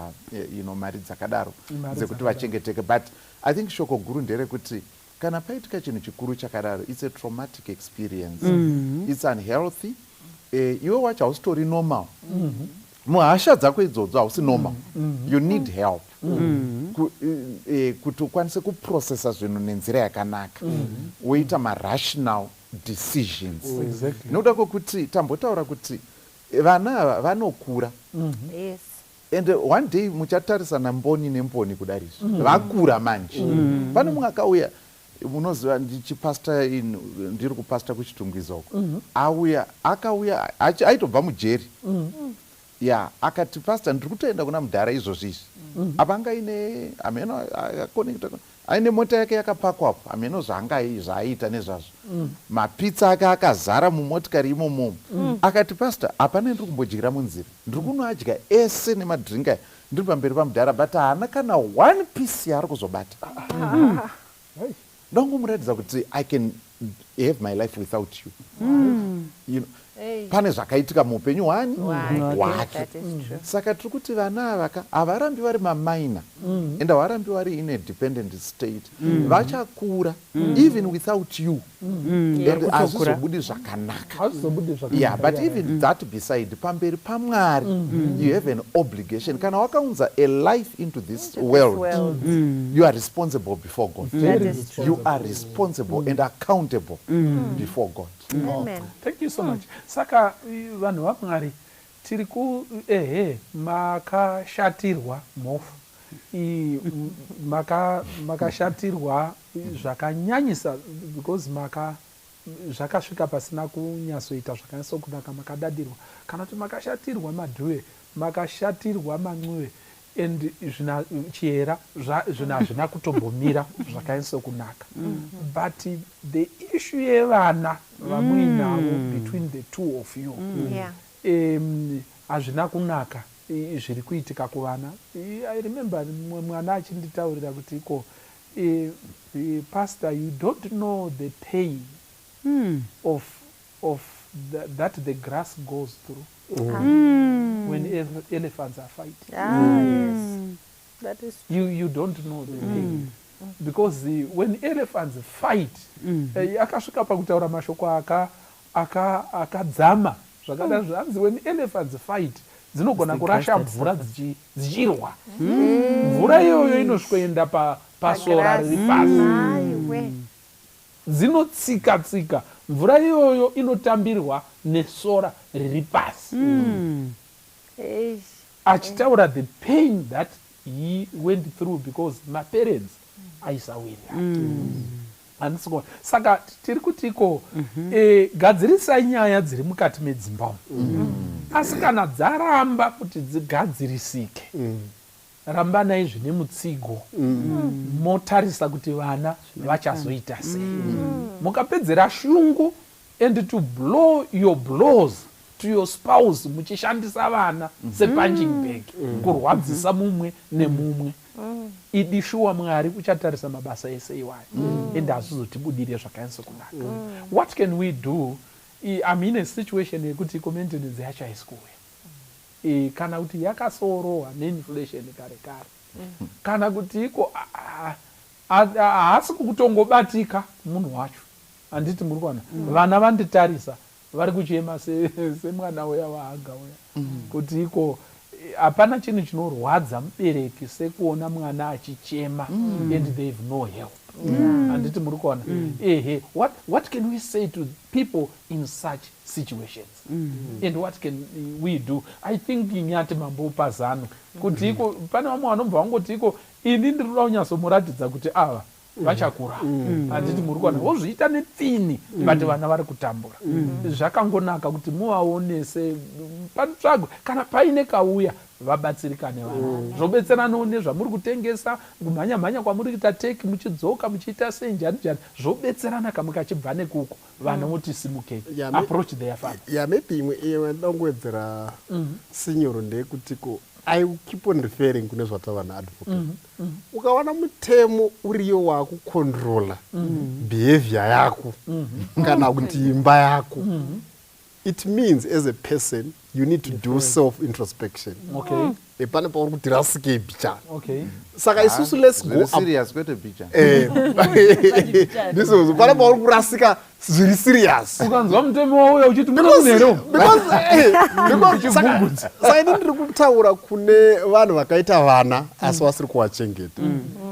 mari dzakadaro dzekuti vachengeteke. But I think shoko guru nderekuti kana paitika chinhu chikuru chakadaro, it's a traumatic experience, it's unhealthy. Iwe wacho hausitori normal, muhasha dzako idzodzo hausi normal, you need help kuti ukwanise kuprocessa zvinhu nenzira yakanaka, woita marational decisions. Nokuda kwokuti tambotaura kuti vana ava vanokura, and one day muchatarisana mboni nemboni kudarizvo, vakura manje. Pane mumwe akauya, munoziva ndichipasta ndiri kupasta kuchitungwiza uko, akauya aitobva mujeri, akati pasta ndiri kutoenda kuna Mudhara izvozvizvi, apa anga aine mota yake yakapakwapo, ameno zvaaita nezvazvo, mapitsa ake akazara mumotikari imomo. Akati pasta, hapana ndiri kumbodyira munzira, ndiri kunoadya ese nemadhiringa ndiri pamberi pamudhara but haana kana one piece yaari kuzobata. Ndangomuratidza kuti I can have my life without you. You know, pane zvakaitika muupenyu hwake. Saka tiri kuti vana ava havarambi vari mamaina and havarambi vari in a dependent state. Vachakura even without you. Hazvizobudi zvakanaka. Yeah, but even that beside, pamberi paMwari, you have an obligation. Kana wakaunza a life into this world, you are responsible before God. You are responsible and accountable before God. Amen. Thank you so much. Saka vanhu vaMwari tiri ku makashatirwa mofu. Makashatirwa zvakanyanyisa because zvakasvika pasina kunyasoita zvakanyasa kunaka, makadadirwa kana kuti makashatirwa madhuwe, makashatirwa man'uwe and chiera zvina kutombomira zvakanyasa kunaka. But the issue yevana vamuinavo between the two of you hazvina kunaka zviri kuitika kuvana. I remember mwana achinditaurira kuti iko pastor, you don't know the pain of that the grass goes through when elephants are fighting. Yes, that is true. You don't know the pain because when elephants fight, akasvika pakutaura mashoko akadzama zvakada zvanzi, when elephants fight dzinogona kurasha mvura dzichirwa. Mvura iyoyo inosvikoenda pasora riri pasi, dzinotsika-tsika. Mvura iyoyo inotambirwa nesora riri pasi. Achitaura the pain that he went through because my parents aisawira. Saka tiri kutiko gadzirisai nyaya dziri mukati medzimba. Asi kana dzaramba kuti dzigadzirisike, rambanai zvine mutsigo, motarisa kuti vana vachazoita sei. Mukapedzera shungu and to blow your blows to your spouse muchishandisa vana sepunching bag, kurwadzisa mumwe nemumwe. Idishuwa Mwari uchatarisa mabasa ese iwayo ende hazvizotibudire zvakanyasa kunaka. What can we do? I'm in a situation yekuti maintenance yacho haisi kuuya, kana kuti yakasorowa neinflation kare kare, kana kuti iko haasi kutongobatika munhu wacho. Handiti muri kuona vana vanditarisa vari kuchema semwana uya waanga uya, kuti iko hapana chinhu chinorwadza mubereki sekuona mwana achichema and they have no help. Handiti muri kuona. What can we say to people in such situations? And what can we do? I think nyati mambopa zano kuti iko pane vamwe vanobva vangoti iko ini ndinoda kunyasomuratidza kuti ava vachakura. Handiti muri kuona. Wozviita nepfini but vana vari kutambura. Zvakangonaka kuti muvaonese patsvagwe kana paine kauya vabatsirikane vana. Zvobetseranawo nezvamuri kutengesa, kumhanya-mhanya kwamuri kuita teki, muchidzoka muchiita senjani njani, zvobetserana kamukachibva nekuko vana voti simukei approach their father. Maybe imwe ndangowedzera sinyoro ndeyekutiko I keep on referring kune zvatava naadvocate. Ukawana mutemo uriyo wakukontrola behavior yako kana kuti imba yako, it means as a person you need to do self-introspection. Pane pauri kuti rasike bicha. Saka isusu let's go serious kwete bicha. Ndiso pane pauri kurasika zviri serious. Ukanzwa mutemo wauya uchiti muna munero. Saka ndiri kutaura kune vanhu vakaita vana asi vasiri kuvachengeta.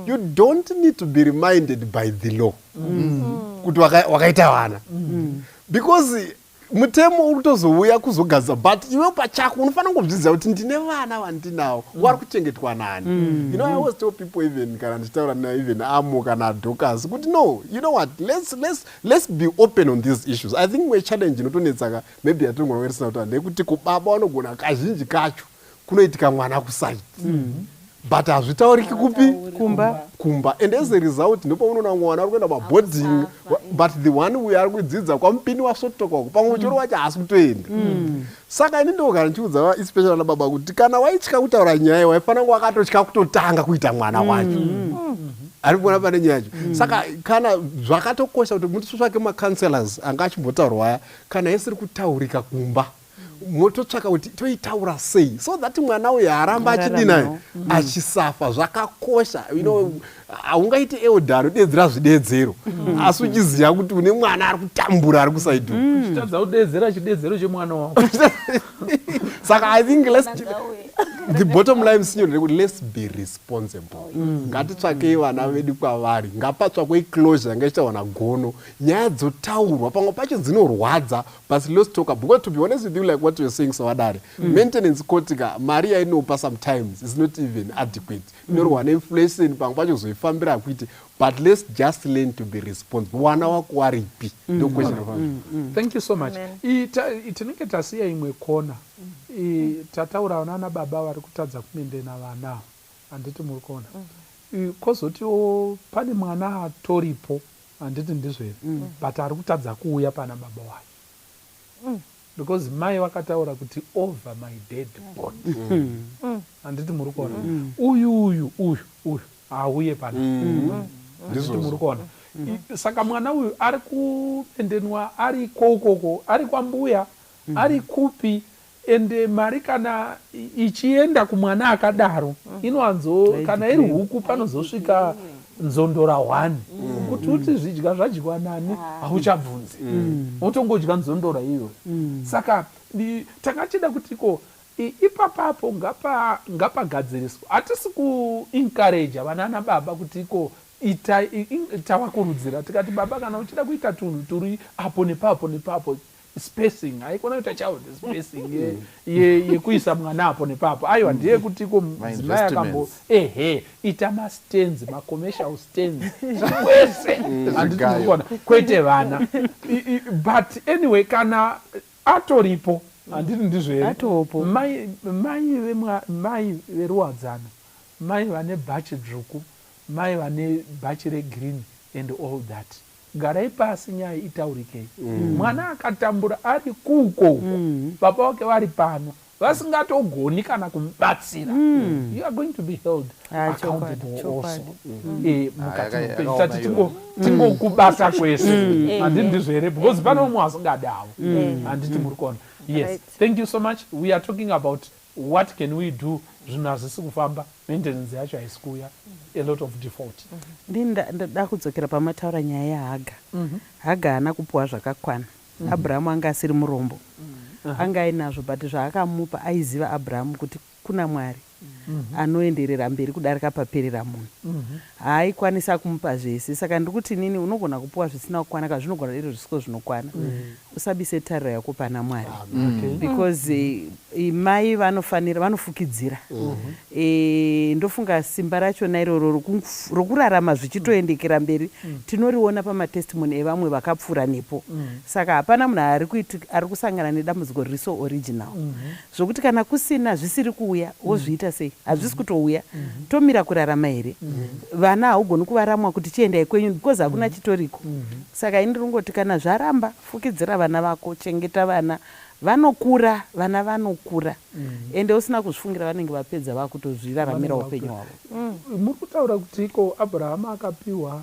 You don't need to be reminded by the law kuti wakaita vana, because mutemo uri kutozouya kuzogadzira, but iwe pachako unofanira kuzviziva kuti ndine vana vandinawo vari kuchengetwa nani. You know, I always tell people, even kana ndichitaura na even Amo kana Dokas, kuti no, you know what, let's be open on these issues. I think we challenge inotonetsaka maybe yatongoverisina kuti ndekuti kubaba vanogona kazhinji kacho kunoitika mwana kusaiti. but hazvitauriki kupi kumba, and as a result ndopaunoona mwana ari kuenda maboarding, but the one uyo ari kudzidza kwamupini wasotokako pamwe muchoro wacho haasi kutoenda. Saka ini ndogara ndichiudza especially ana baba kuti kana waitya kutaura nyaya waifanira kunge wakatotya kutotanga kuita mwana wacho. Ari kuona pane nyaya yacho. Saka kana zvakatokosha kuti mutotsvake macounselors anga achimbotaurwa aya kana isiri kutaurika kumba mototsvaka kuti toitaura sei so that mwana uyo aramba achidinayo achisafa. Zvakakosha, haungaiti eudharo dedzera zvidedzero asi uchiziva kuti une mwana ari kutambura ari kusaidhu. Uchitadza kudedzera chidedzero chemwana wako. Saka I think the bottom line signor, let's be responsible. Ngatitsvakei vana vedu kwavari, ngapatsvakwe closure ngaita wana gono, nyaya dzotaurwa pamwe pacho dzinorwadza, but let's talk about, because to be honest with you, like what you're saying, Sawadari, maintenance kotika mari yainopa sometimes is not even adequate. Inorwa inflation pamwe pacho zoifambira kuite, but let's just learn to be responsible. Wana wako waripi? No question about it. Thank you so much. Tinenge tasiya imwe kona. Tataura nana baba vari kutadza kumendena vana, handiti muri kuona. Kozotiwo pane mwana atoripo, handiti ndizvo here, but ari kutadza kuuya pana baba wayo. Because mai vakataura kuti over my dead body. Handiti muri kuona. Uyu auye pana. Handiti muri kuona. Saka mwana uyu ari kumendenwa ari kokoko, ari kwambuya, ari kupi, ende mari kana ichienda kumwana akadaro inowanzo kana iri huku panozosvika nzondora 1 kuti uti zvidya zvadyiwa nani hauchabvunzi utongodya nzondora iyo. Saka takachida kutiko ipapapo ngapagadziriswa, hatisi kuencourage vanana baba kutiko tavakurudzira tikati baba kana uchida kuita tunhu turi apo nepapo spacing, haikona kuita child spacing yekuisa mwana apo nepapo, aiwa ndiye kutiko mudzimai akambo ita mastands, macommercial stands kwese handiti ndikuona kwete vana. But anyway kana atoripo handiti ndizvo here mai veruwadzana, mai vane bhachi dzvuku, mai vane bhachi regreen and all that, garai pasi nyaya itaurikei. Mwana akatambura ari kuko, baba wake vari pano, vasingatogoni kana kumubatsira, you are going to be held accountable also. Mukati tingokubata kwese, handiti ndizvo here, because pano umwe asingadawo, handiti muri kuona. Yes, thank you so much. We are talking about what can we do zvinhu hazvisi kufamba, maintenance yacho haisi kuuya, a lot of default. Ndida kudzokera pamataura nyaya yaHaga. Haga haana kupuwa zvakakwana. Abhurahamu anga asiri murombo, anga ainazvo, but zvaakamupa aiziva Abhurahamu kuti kuna Mwari anoenderera mberi kudarika paperera munhu. Haikwanisa kumupa zvese. Saka ndikuti nini unogona kupuwa zvisina kukwana, kana zvinogona iri zvisiko zvinokwana. Usabise tariro yako pana Mwari. Because mai vanofukidzira. Ndofunga simba racho nairoro rokurarama zvichitoendekera mberi tinoriona pamatestimony evamwe vakapfuura nepo. Saka hapana munhu ari kusangana nedambudziko riri so original. Zvokuti kana kusina zvisiri kuuya wozviita sei? Hazvisi kutouya. Tomira kurarama here. Vana haugoni kuvaramwa kuti chiendai kwenyu because hakuna chitoriko. Saka ini ndingoti kana zvaramba, fukidzira vana vako, chengeta vana. Vanokura, vana vanokura. Ende usina kuzvifungira vanenge vapedza vakutozviraramira upenyu hwavo. Muri kutaura kuti iko Abhurahamu akapiwa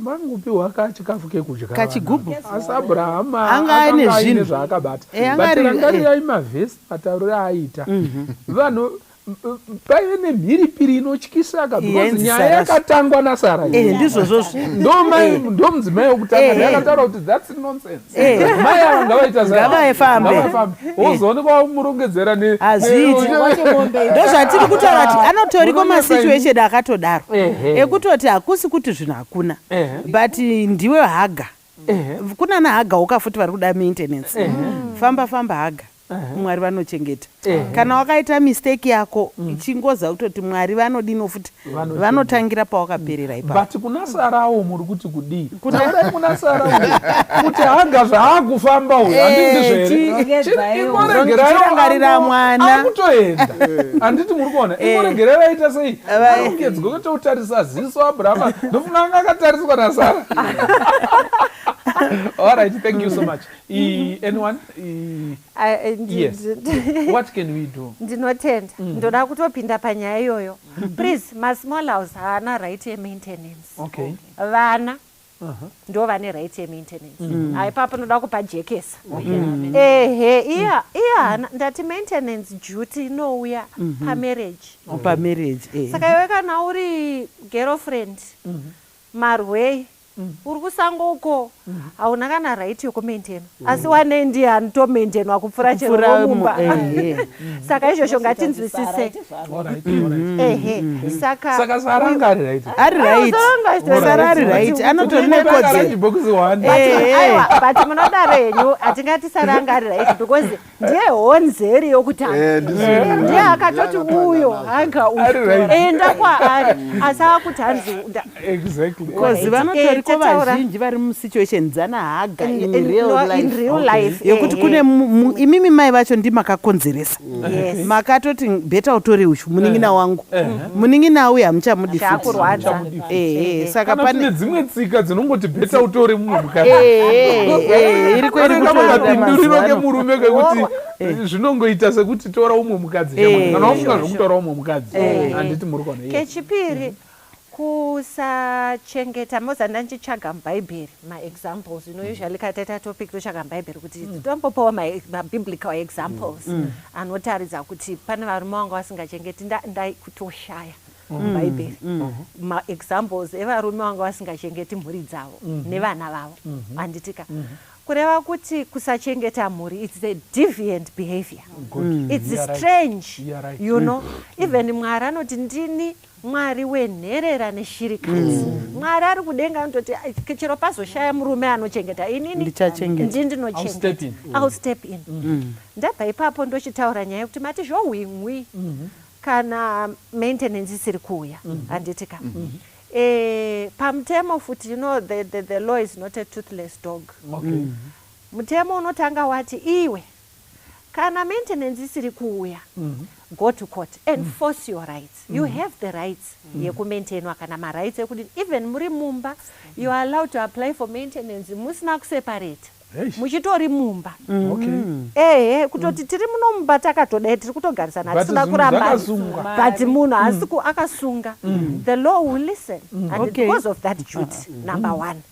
mangupiwa kachikafu kekudya kachigubhu, asi Abhurahamu anga aine zvaakabata. Batirangariya imavhesi matauriro aiita vanhu paive nemhiripiri inotyisaka because nyaya yakatangwa naSara. Ndizvozvo ndo mudzimai wokutanga yakataura kuti that's nonsense. Mai ava ngavaita ngavaifambe wozoonekwa murongedzera hazviiti. Ndozvatiri kutaura kuti anotoriko masituation akatodaro ekutoti hakusi kuti zvinhu hakuna, but ndiwe Haga. Kuna naHaga uka futi vari kuda maintenance. Famba Haga. Mwari vanochengeta. Kana wakaita mistake yako chingoza kutoti Mwari vanodino futi vanotangira pawakaperera ipapo. But kuna Sarawo muri kuti kudii? Kuna Sarawo kuti haga zvaakufamba uyu handiti Rangarira mwana akutoenda. Handiti muri kuona imoregerera aita sei? Arongedzwe kuti utarisa ziso Abraham ndofunga anga akatariswa naSara. All right, thank you so much. Anyone? Yes. What can we do? Ndinotenda. Ndoda kutopinda panyaya iyoyo. Please, small house haana right ye-maintenance. Okay. Vana ndo vane right ye-maintenance. Haipapo ndoda kupajekesa. Iya ndati maintenance duty inouya pamarriage. Pamarriage. Saka iwe kana uri girlfriend, marwei, uri kusango uko hauna kana right yokumaintaina, asi wane ndiye anotomaintainwa kupfuura chero mumba. Saka izvozvo ngatinzwisise. Saka Sara anga ari right. Sara ari right. Anotori nekodzero. But munodaro henyu hatingati Sara anga ari right because ndiye honzeri yokutanga. Ndiye akatoti uyo anga uyu enda kwaari asi akutanzi. Exactly. Because vanotori ko vazhinji vari musituation dzana haga in real life. Yokuti kune imimi mai vacho ndimakakonzeresa. Makatoti beta utore uyu muningina wangu. Muningina uyu hamuchamudi futi. Saka pane dzimwe tsika dzinongoti beta utore mumwe mukadzi. Iri kweri kutorake murume kekuti zvinongoita sekuti tora umwe mukadzi. Kana wafunga zvokutora umwe mukadzi. Handiti muri kuona. Kechipiri kusachengeta mozanda ndichitsvaga mubhaibheri maexamples usually kataita topic totsvaga mubhaibheri kuti tombopawo mabiblical examples anotaridza kuti pane varume vanga vasingachengeti ndaikutoshaya mubhaibheri maexamples evarume vanga vasingachengeti mhuri dzavo nevana vavo handitika kureva kuti kusachengeta mhuri it's a deviant behavior. It's strange, you know. Even Mwari anoti ndini Mwari wenherera neshirikadzi. Mwari ari kudenga anototi chero pazoshaya murume anochengeta inini ndinochengeta. I'll step in. Ndabva ipapo ndochitaura nyaya yekuti mati zvohwimwi kana maintenance isiri kuuya handitika. Pamutemo futi, you know, the law is not a toothless dog. Mutemo unotanga wati iwe kana maintenance isiri kuuya go to court, enforce your rights. You have the rights yekumaintainwa kana marights ekuti even muri mumba you are allowed to apply for maintenance musina kuseparate. Muchitori mumba. Kutoti tiri muno mumba takatodai tiri kutogarisana tisina kuramba. But munhu asiku akasunga. The law will listen. And because of that duty, number one.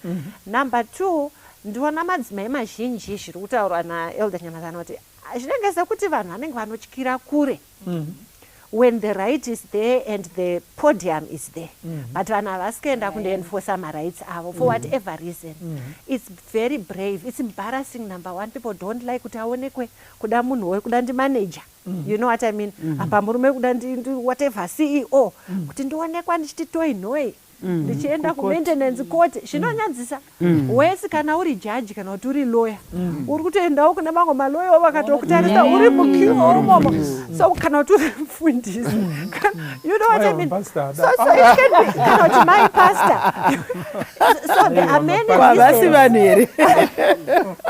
Number two, ndiona madzimai mazhinji zviri kutaurwa naElder Nyamazana kuti zvinenge sekuti vanhu vanenge vanotyira kure. When the right is there and the podium is there. But vanhu havasikuenda kundoenforce marights avo for whatever reason. It's very brave. It's embarrassing. Number one, people don't like kuti aonekwe kuda munhu wekuda ndi manager. You know what I mean? Apa murume kuda ndi whatever CEO kuti ndionekwa ndichiti toy noi. Ndichienda kumaintenance court zvinonyadzisa. Wesi kana uri judge kana kuti uri lawyer uri kutoendawo kuna mamwe malawyer vakatokutarisa uri mukiwo uri momo. So kana kuti uri mufundisi. You know what I mean? So it can be kana kuti my pastor. So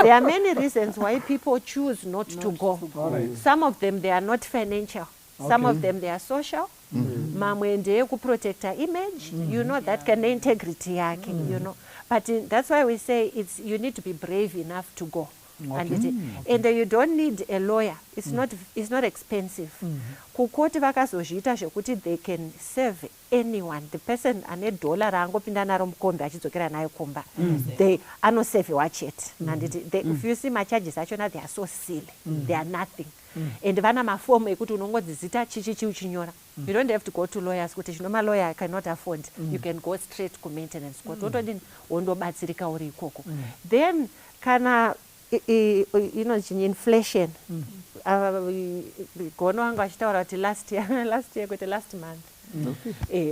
there are many reasons why people choose not to go. Some of them they are not financial. Some of them they are social. Mamwe ndeye kuprotecta image, you know, that kind of integrity yake, you know. But that's why we say you need to be brave enough to go. And you don't need a lawyer. It's not expensive. Kukoti vakazozviita zvekuti they can serve anyone. The person ane dollar raangopinda naro mukombe achidzokera nayo kumba. They anoseviwa chete. If you see my charges achona they are so silly. They are nothing. And vana mafomu ekuti unongodzizita chichi uchinyora. You don't have to go to lawyers kuti zvinoma lawyer cannot afford. You can go straight to maintenance court. Wotodini wondobatsirika uri ikoko. Then kana inflation. Gono wanga achitaura kuti last year kuti last month.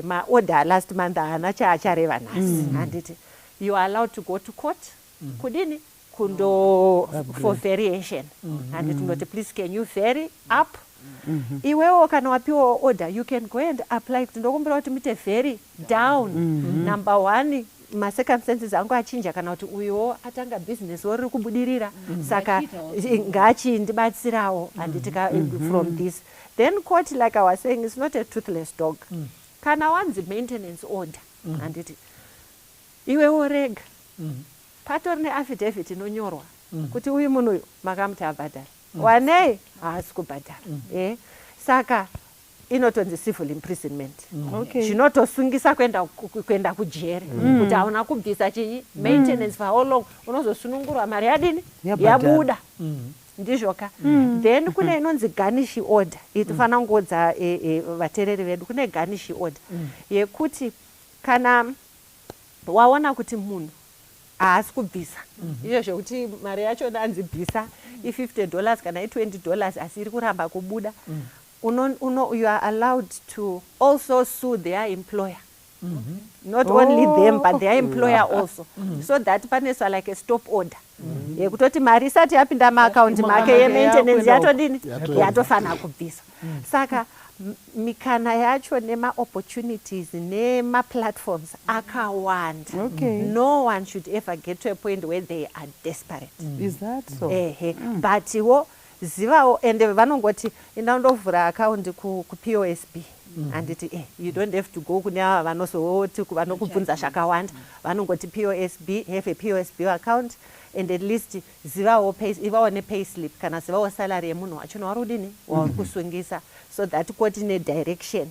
Maorder last month haana chaachareva nhasi. Handiti you are allowed to go to court. Kudini for variation. And tinoti, please can you vary up? Iwewo kana wapiwa order, you can go and apply kuti ndokumbira kuti muite vary down. Number one, macircumstances angu achinja kana kuti uyuwo atanga business riri kubudirira, saka ngachindibatsirawo handitika from this. Then court, like I was saying, is not a toothless dog. Kana wanzi maintenance order, handiti iwewo rega patori neaffidavit inonyorwa kuti uyu munhu uyu makamuti abhadhara wanei haasi kubhadhara. Saka inotonzi civil imprisonment. Zvinotosungisa kuenda kujere kuti hauna kubvisa chinyi maintenance for how long, unozosunungurwa mari yadini yabuda. Ndizvoka. Then kune inonzi garnish order. Itifana ngodza vatereri vedu, kune garnish order yekuti kana waona kuti munhu haasi kubvisa, izvo kuti mari yacho anzi bvisa $50 kana $20 asi iri kuramba kubuda, you are allowed to also sue their employer. Not only them, but their employer also. So that paneswa like a stop order. Yekutoti mari isati yapinda maakaunti make ye-maintenance yatodini yatofana kubvisa. Saka mikana yacho nema-opportunities nema-platforms akawanda. No one should ever get to a point where they are desperate. Is that so? But zivawo, ende vanongoti enda undovhura account ku-POSB. And you don't have to go kune ava vanozoti vanokubvunza zvakawanda, vanongoti POSB, have a POSB account, and at least ivawo nepayslip kana zivawo salary yemunhu wacho warudini wauri kusungisa, so that koti nedirection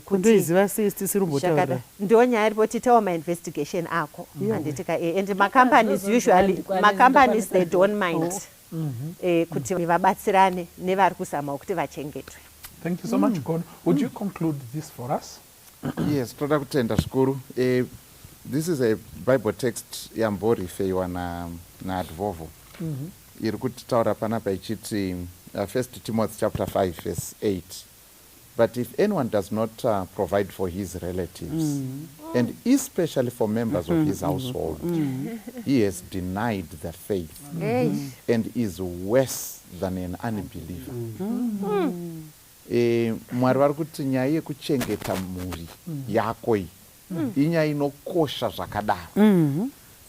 kundoiziva sei tisiri kumbotaura. Ndo nyaya iripo titawo ma-investigation ako. And ma-companies usually, ma-companies they don't mind kuti vabatsirane nevari kuzama kuti vachengetwe. Thank you so much, God. Would you conclude this for us? Yes, toda kutenda zvikuru. This is a Bible text yamborifeiwa naadvovo iri kutitaura panapa ichiti 1 Timothy chapter 5 verse 8. But if anyone does not provide for his relatives, and especially for members of his household, he has denied the faith and is worse than an unbeliever. Mwari vari kuti nyaya yekuchengeta mhuri yako iyi inyaya inokosha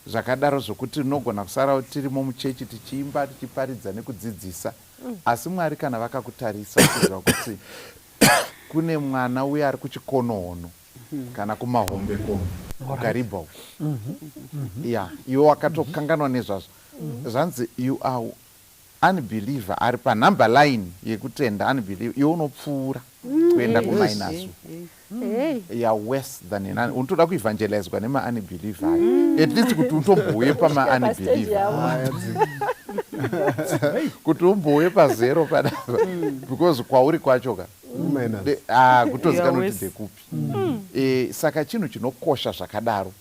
zvakadaro zvokuti unogona kusara tirimo muchechi tichiimba tichiparidza nekudzidzisa, asi Mwari kana vakakutarisa kuziva kuti kune mwana uye ari kuchikonohono kana kumahombekomo kukaribha iwe wakatokanganwa nezvazvo, zvanzi you are unbeliever, ari panumber line yekutenda unbeliever, iwe unopfuura kuenda kuminus. You are worse than an unotoda kuevangelizwa nema-unbeliever at least kuti utombouye pama-unbeliever kuti umbouye pazero padava because kwauri kwachoka kutozikanwa kuti ndekupi. Saka chinhu chinokosha zvakadaro.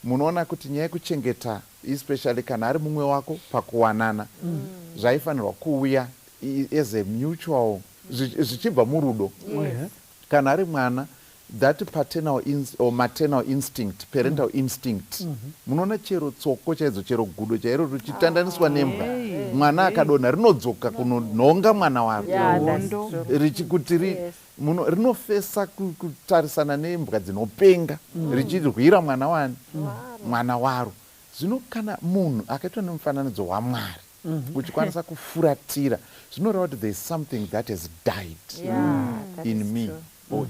Munoona kuti nyaya yekuchengeta especially kana ari mumwe wako pakuwanana zvaifanirwa kuuya as a mutual, zvichibva murudo. Kana ari mwana, that paternal or maternal instinct, parental instinct, munoona chero tsoko chaidzo, chero gudo chairo richitandaniswa nembwa, mwana akadonha rinodzoka kunonhonga mwana waro richikuti rinofesa kutarisana nembwa dzinopenga richirwira mwana waro. Zvino kana munhu akaitwa nemufananidzo waMwari uchikwanisa kufuratira, zvinoreva kuti there is something that has died in me or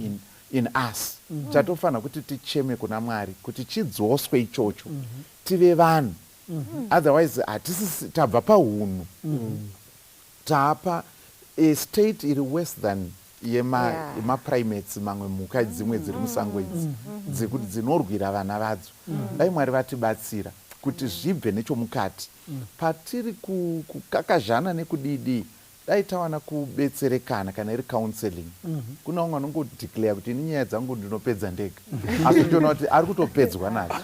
in us. Chatofanira kuti ticheme kuna Mwari kuti chidzoswe ichocho tive vanhu. Otherwise hatisi tabva paunhu, tapa a state iri worse than yema-primates, mamwe mhuka dzimwe dziri musango idzi dzekuti dzinorwira vana vadzo. Dai Mwari vatibatsira kuti zvibve nechomukati. Patiri kukakazhana nekudidi, dai tawana kubetserekana kana iri counseling. Kuna umwe anongodeclare kuti ini nyaya dzangu ndinopedza ndega, asi tiona kuti ari kutopedzwa nacho.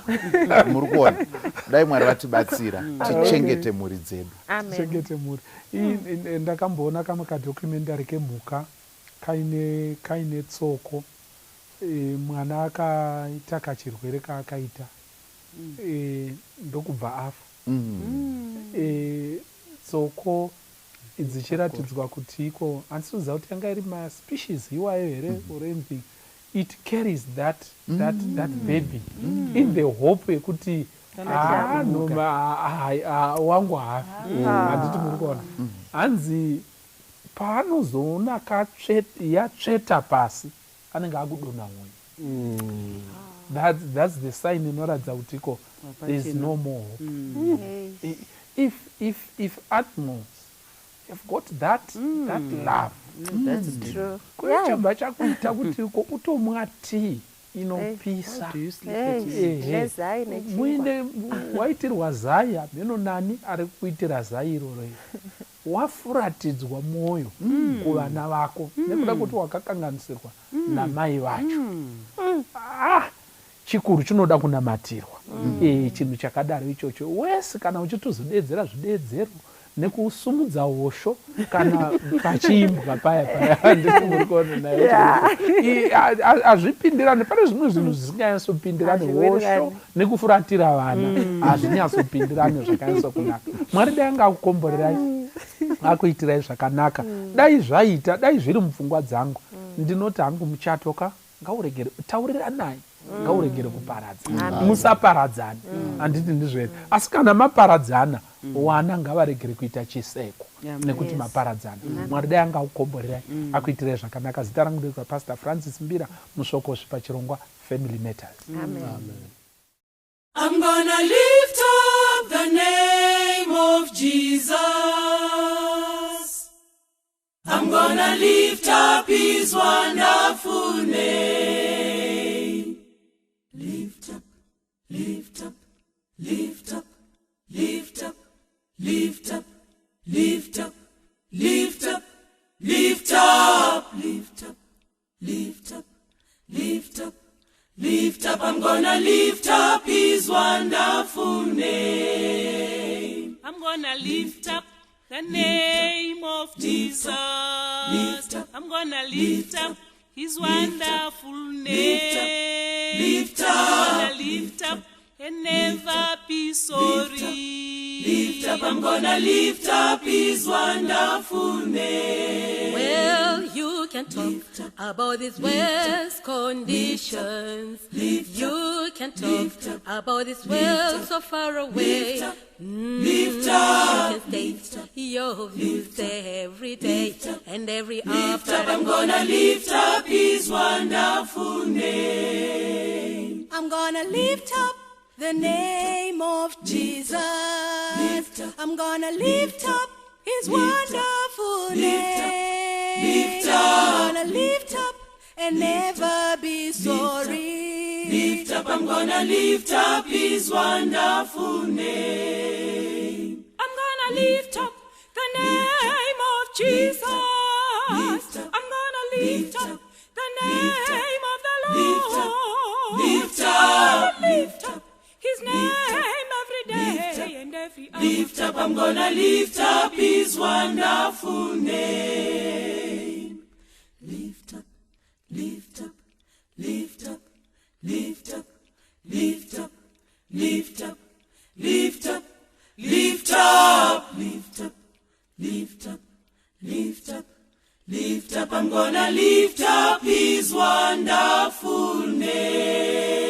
Muri kuona, dai Mwari vatibatsira tichengete mhuri dzedu. Tichengete mhuri. Ndakamboona kamwe kadocumentary kemhuka kaine tsoko, mwana akaita kachirwere kaakaita ndokubva afa. soko dzichiratidzwa kuti iko handisiuziva kuti yanga iri maspecies iwayo here or anything, it carries that baby in the hope yekuti wangu hafi. Handiti muri kuona hanzi paanozoona yatsveta pasi anenge akudonha mwoyo. That's the sign inoratidza kuti iko there is no more hope. If animals have got that love, That's true. chobva chakuita kuti uko utomwa tii inopisa. Muine waitirwa zai hameno nani ari kuitira zai iroro wafuratidzwa mwoyo kuvana vako nekuda kuti wakakanganisirwa namai vacho. Chikuru chinoda kunamatirwa chinhu chakadaro ichocho. Wese kana uchitozodedzera zvidedzero nekusumudza hosho kana pachiimbwa paya hazvipindirani. Pane zvimwe zvinhu zvisinganyatsopindirani, hosho nekufuratira vana hazvinyatsopindirani zvakanyatsokunaka. Mwari dai anga akukomborerai akuitirai zvakanaka. Dai zvaita, dai zviri mupfungwa dzangu, ndinoti hangu muchatoka ngauregere tauriranai, ngauregere kuparadzana, musaparadzana. Handiti ndizvere, asi kana maparadzana wana ngavaregere kuita chiseko nekuti maparadzana. Mwari dai anga akukomborerai akuitirai zvakanaka. Zita rangu ndekunzi Pastor Francis Mbira, musvokosi pachirongwa Family Matters. Amen. I'm gonna lift up the name of Jesus. I'm gonna lift up his wonderful name. Lift up, lift up, lift up, lift up, lift up, lift up, lift up, lift up, lift up, lift up, lift up, lift up. I'm gonna lift up his wonderful name. I'm gonna lift up the name of Jesus. Lift up, I'm gonna lift up his wonderful name. Lift up, I'm gonna lift up and never be sorry. Lift up, I'm gonna lift up his wonderful name. Well, you can talk about these world's conditions. You can talk about this world so far away. Lift up, you can state your views every day and every hour. Lift up, I'm gonna lift up his wonderful name. I'm gonna lift up the name of Jesus. I'm gonna lift up his wonderful name. Lift up, I'm gonna lift up and never be sorry. Lift up, I'm gonna lift up his wonderful name. I'm gonna lift up the name of Jesus. I'm gonna lift up the name of the Lord. Lift up, lift up his name every day and every hour. Lift up, I'm gonna lift up his wonderful name. Lift up, lift up, lift up, lift up, lift up, lift up, lift up, lift up, lift up, lift up, lift up, lift up. I'm gonna lift up his wonderful name.